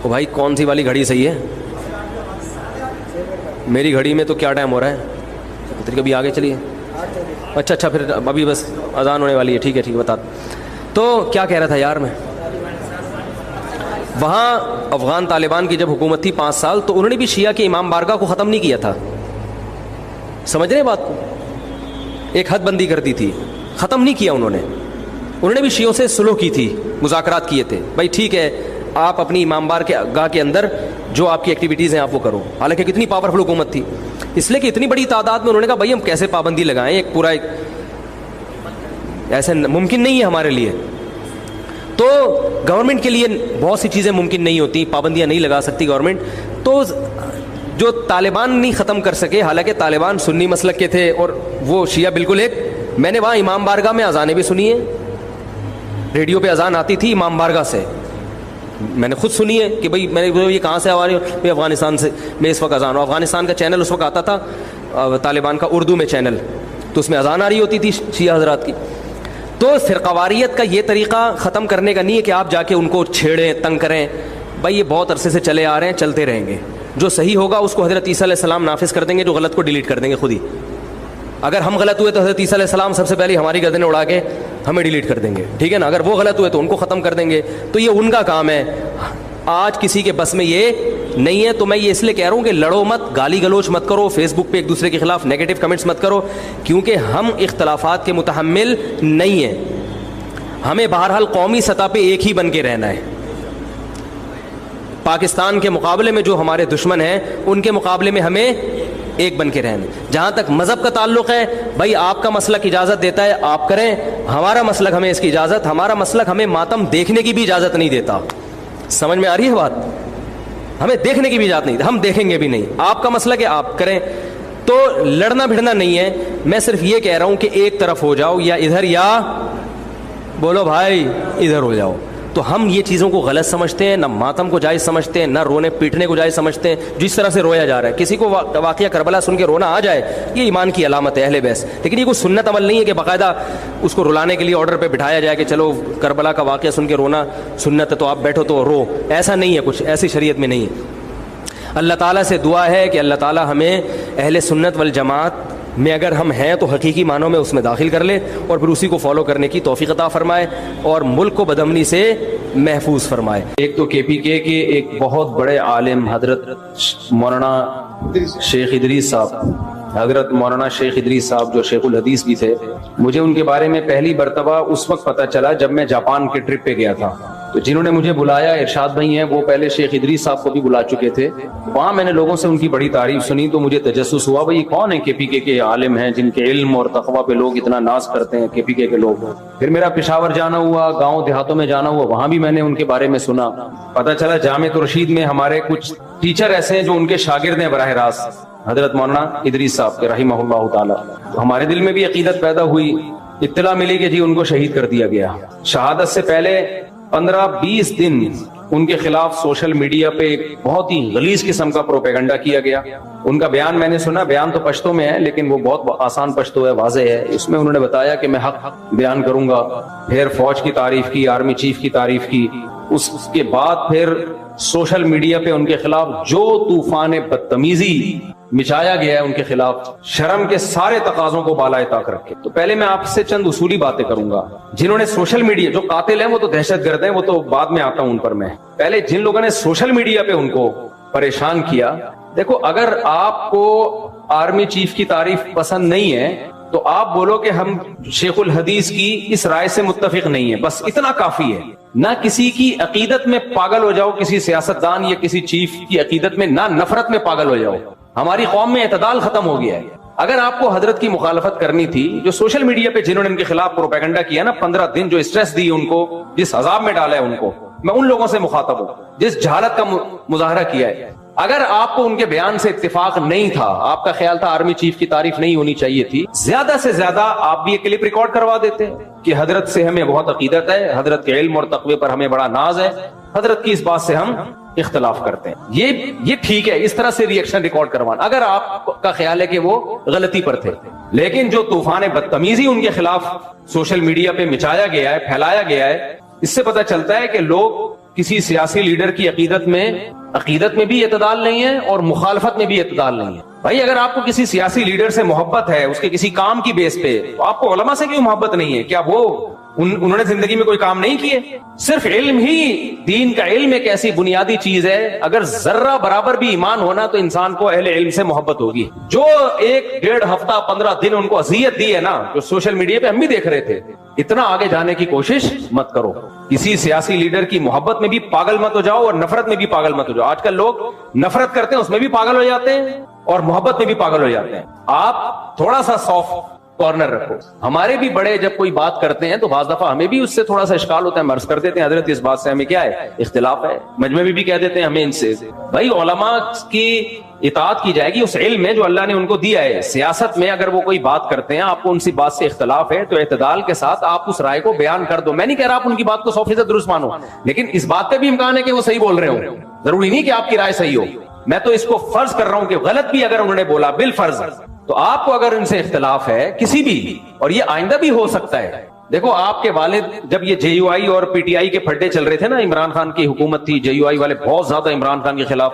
او بھائی کون سی والی گھڑی صحیح ہے, میری گھڑی میں تو کیا ٹائم ہو رہا ہے, کبھی آگے چلیے. اچھا پھر ابھی بس اذان ہونے والی ہے, ٹھیک ہے بتا. تو کیا کہہ رہا تھا یار میں, وہاں افغان طالبان کی جب حکومت تھی 5 سال, تو انہوں نے بھی شیعہ کے امام بارگاہ کو ختم نہیں کیا تھا. سمجھ رہے بات کو, ایک حد بندی کر دی تھی, ختم نہیں کیا انہوں نے بھی شیعوں سے صلح کی تھی, مذاکرات کیے تھے. بھائی ٹھیک ہے آپ اپنی امام بارگاہ کے اندر جو آپ کی ایکٹیویٹیز ہیں آپ وہ کرو. حالانکہ کتنی پاورفل حکومت تھی, اس لیے کہ اتنی بڑی تعداد میں انہوں نے کہا بھائی ہم کیسے پابندی لگائیں, ایک پورا ایسے ممکن نہیں ہے ہمارے لیے. تو گورنمنٹ کے لیے بہت سی چیزیں ممکن نہیں ہوتی, پابندیاں نہیں لگا سکتی گورنمنٹ. تو جو طالبان نہیں ختم کر سکے, حالانکہ طالبان سنی مسلک کے تھے اور وہ شیعہ بالکل ایک. میں نے وہاں امام بارگاہ میں اذانیں بھی سنی ہیں, ریڈیو پہ اذان آتی تھی امام بارگاہ سے, میں نے خود سنی ہے کہ بھائی میں نے یہ کہاں سے آ رہی ہوں, میں افغانستان سے, میں اس وقت اذان ہوں. افغانستان کا چینل اس وقت آتا تھا طالبان کا اردو میں چینل, تو اس میں اذان آ رہی ہوتی تھی شیعہ حضرات کی. تو فرقواریت کا یہ طریقہ ختم کرنے کا نہیں ہے کہ آپ جا کے ان کو چھیڑیں, تنگ کریں. بھائی یہ بہت عرصے سے چلے آ رہے ہیں, چلتے رہیں گے. جو صحیح ہوگا اس کو حضرت عیسیٰ علیہ السلام نافذ کر دیں گے, جو غلط کو ڈیلیٹ کر دیں گے خود ہی. اگر ہم غلط ہوئے تو حضرت عیسیٰ علیہ السلام سب سے پہلے ہماری گردنیں اڑا کے ہمیں ڈیلیٹ کر دیں گے, ٹھیک ہے نا. اگر وہ غلط ہوئے تو ان کو ختم کر دیں گے, تو یہ ان کا کام ہے. آج کسی کے بس میں یہ نہیں ہے. تو میں یہ اس لیے کہہ رہا ہوں کہ لڑو مت, گالی گلوچ مت کرو, فیس بک پہ ایک دوسرے کے خلاف نیگیٹو کمنٹس مت کرو, کیونکہ ہم اختلافات کے متحمل نہیں ہیں. ہمیں بہرحال قومی سطح پہ ایک ہی بن کے رہنا ہے. پاکستان کے مقابلے میں جو ہمارے دشمن ہیں ان کے مقابلے میں ہمیں ایک بن کے رہنا. جہاں تک مذہب کا تعلق ہے, بھائی آپ کا مسلک اجازت دیتا ہے آپ کریں, ہمارا مسلک ہمیں اس کی اجازت, ہمارا مسلک ہمیں ماتم دیکھنے کی بھی اجازت نہیں دیتا. سمجھ میں آ رہی ہے بات؟ ہمیں دیکھنے کی بھی اجازت نہیں, ہم دیکھیں گے بھی نہیں. آپ کا مسلک ہے آپ کریں. تو لڑنا بھڑنا نہیں ہے. میں صرف یہ کہہ رہا ہوں کہ ایک طرف ہو جاؤ, یا ادھر یا بولو بھائی ادھر ہو جاؤ. تو ہم یہ چیزوں کو غلط سمجھتے ہیں, نہ ماتم کو جائز سمجھتے ہیں, نہ رونے پیٹنے کو جائز سمجھتے ہیں. جس طرح سے رویا جا رہا ہے, کسی کو واقعہ کربلا سن کے رونا آ جائے, یہ ایمان کی علامت ہے اہل بیت. لیکن یہ کوئی سنت عمل نہیں ہے کہ باقاعدہ اس کو رلانے کے لیے آرڈر پہ بٹھایا جائے کہ چلو کربلا کا واقعہ سن کے رونا سنت ہے تو آپ بیٹھو تو رو. ایسا نہیں ہے, کچھ ایسی شریعت میں نہیں ہے. اللہ تعالیٰ سے دعا ہے کہ اللہ تعالیٰ ہمیں اہل سنت والجماعت میں اگر ہم ہیں تو حقیقی معنوں میں اس میں داخل کر لے, اور پھر اسی کو فالو کرنے کی توفیق عطا فرمائے, اور ملک کو بدامنی سے محفوظ فرمائے. ایک تو KPK کے ایک بہت بڑے عالم حضرت مولانا شیخ ادریس صاحب, حضرت مولانا شیخ ادریس صاحب جو شیخ الحدیث بھی تھے, مجھے ان کے بارے میں پہلی مرتبہ اس وقت پتہ چلا جب میں جاپان کے ٹرپ پہ گیا تھا. تو جنہوں نے مجھے بلایا ارشاد بھائی ہیں, وہ پہلے شیخ ادریس صاحب کو بھی بلا چکے تھے. وہاں میں نے لوگوں سے ان کی بڑی تعریف سنی تو مجھے تجسس ہوا بھائی کون ہیں KPK کے عالم ہیں جن کے علم اور تقویٰ پہ لوگ اتنا ناز کرتے ہیں, KPK کے لوگ. پھر میرا پشاور جانا ہوا, گاؤں دیہاتوں میں جانا ہوا, وہاں بھی میں نے ان کے بارے میں سنا. پتہ چلا جامعۃ الرشید میں ہمارے کچھ ٹیچر ایسے ہیں جو ان کے شاگرد ہیں براہ راست, حضرت مولانا ادریس صاحب کے رحمہ اللہ تعالی. تو ہمارے دل میں بھی عقیدت پیدا ہوئی, اطلاع ملی کہ جی ان کو شہید کر دیا گیا. شہادت سے پہلے 15-20 دن ان کے خلاف سوشل میڈیا پہ ایک بہت ہی غلیظ قسم کا پروپیگنڈا کیا گیا. ان کا بیان میں نے سنا, بیان تو پشتو میں ہے لیکن وہ بہت آسان پشتو ہے, واضح ہے. اس میں انہوں نے بتایا کہ میں حق بیان کروں گا, پھر فوج کی تعریف کی, آرمی چیف کی تعریف کی. اس کے بعد پھر سوشل میڈیا پہ ان کے خلاف جو طوفان بدتمیزی مچایا گیا ہے ان کے خلاف, شرم کے سارے تقاضوں کو بالائے طاق رکھے. تو پہلے میں آپ سے چند اصولی باتیں کروں گا. جنہوں نے سوشل میڈیا, جو قاتل ہیں وہ تو دہشت گرد ہیں, وہ تو بعد میں آتا ہوں ان پر. میں پہلے جن لوگوں نے سوشل میڈیا پہ ان کو پریشان کیا, دیکھو اگر آپ کو آرمی چیف کی تعریف پسند نہیں ہے تو آپ بولو کہ ہم شیخ الحدیث کی اس رائے سے متفق نہیں ہیں, بس اتنا کافی ہے. نہ کسی کی عقیدت میں پاگل ہو جاؤ, کسی سیاستدان یا کسی چیف کی عقیدت میں, نہ نفرت میں پاگل ہو جاؤ. ہماری قوم میں اعتدال ختم ہو گیا ہے. اگر آپ کو حضرت کی مخالفت کرنی تھی, جو سوشل میڈیا پہ جنہوں نے ان کے خلاف پروپیگنڈا کیا نا, 15 دن جو اسٹریس دی ان کو, جس عذاب میں ڈالا ہے ان کو, میں ان لوگوں سے مخاطب ہوں جس جہالت کا مظاہرہ کیا ہے. اگر آپ کو ان کے بیان سے اتفاق نہیں تھا, آپ کا خیال تھا آرمی چیف کی تعریف نہیں ہونی چاہیے تھی, زیادہ سے زیادہ آپ بھی یہ کلپ ریکارڈ کروا دیتے کہ حضرت سے ہمیں بہت عقیدت ہے, حضرت کے علم اور تقوی پر ہمیں بڑا ناز ہے, حضرت کی اس بات سے ہم اختلاف کرتے ہیں. یہ ٹھیک ہے, اس طرح سے ریئیکشن ریکارڈ کروانا اگر آپ کا خیال ہے کہ وہ غلطی پر تھے. لیکن جو طوفان بدتمیزی ان کے خلاف سوشل میڈیا پہ مچایا گیا ہے, پھیلایا گیا ہے, اس سے پتہ چلتا ہے کہ لوگ کسی سیاسی لیڈر کی عقیدت میں بھی اعتدال نہیں ہے اور مخالفت میں بھی اعتدال نہیں ہے. بھائی اگر آپ کو کسی سیاسی لیڈر سے محبت ہے, اس کے کسی کام کی بیس پہ, تو آپ کو علماء سے کیوں محبت نہیں ہے؟ کیا وہ انہوں نے زندگی میں کوئی کام نہیں کیے؟ صرف علم ہی, دین کا علم ایک ایسی بنیادی چیز ہے, اگر ذرہ برابر بھی ایمان ہونا تو انسان کو اہل علم سے محبت ہوگی. جو 1-1.5 ہفتہ 15 دن ان کو اذیت دی ہے نا, جو سوشل میڈیا پہ ہم بھی دیکھ رہے تھے, اتنا آگے جانے کی کوشش مت کرو. کسی سیاسی لیڈر کی محبت میں بھی پاگل مت ہو جاؤ اور نفرت میں بھی پاگل مت ہو جاؤ. آج کل لوگ نفرت کرتے ہیں اس میں بھی پاگل ہو جاتے ہیں اور محبت میں بھی پاگل ہو جاتے ہیں. آپ تھوڑا سا سافٹ کارنر رکھو. ہمارے بھی بڑے جب کوئی بات کرتے ہیں تو بعض دفعہ ہمیں بھی اس سے تھوڑا سا اشکال ہوتا ہے, مرض کر دیتے ہیں حضرت اس بات سے ہمیں کیا ہے اختلاف ہے. مجمع میں بھی کہہ دیتے ہیں ہمیں ان سے. بھائی علماء کی اطاعت کی جائے گی اس علم میں جو اللہ نے ان کو دیا ہے. سیاست میں اگر وہ کوئی بات کرتے ہیں, آپ کو ان سی بات سے اختلاف ہے, تو اعتدال کے ساتھ آپ اس رائے کو بیان کر دو. میں نہیں کہہ رہا آپ ان کی بات کو 100% درست مانو, لیکن اس بات کا بھی امکان ہے کہ وہ صحیح بول رہے ہو. ضروری نہیں کہ آپ کی رائے صحیح ہو. میں تو اس کو فرض کر رہا ہوں کہ غلط بھی اگر انہوں نے بولا بالفرض, تو آپ کو اگر ان سے اختلاف ہے کسی بھی, اور یہ آئندہ بھی ہو سکتا ہے. دیکھو آپ کے والد جب یہ JUI اور PTI کے پھڈے چل رہے تھے نا, عمران خان کی حکومت تھی, JUI والے بہت زیادہ عمران خان کے خلاف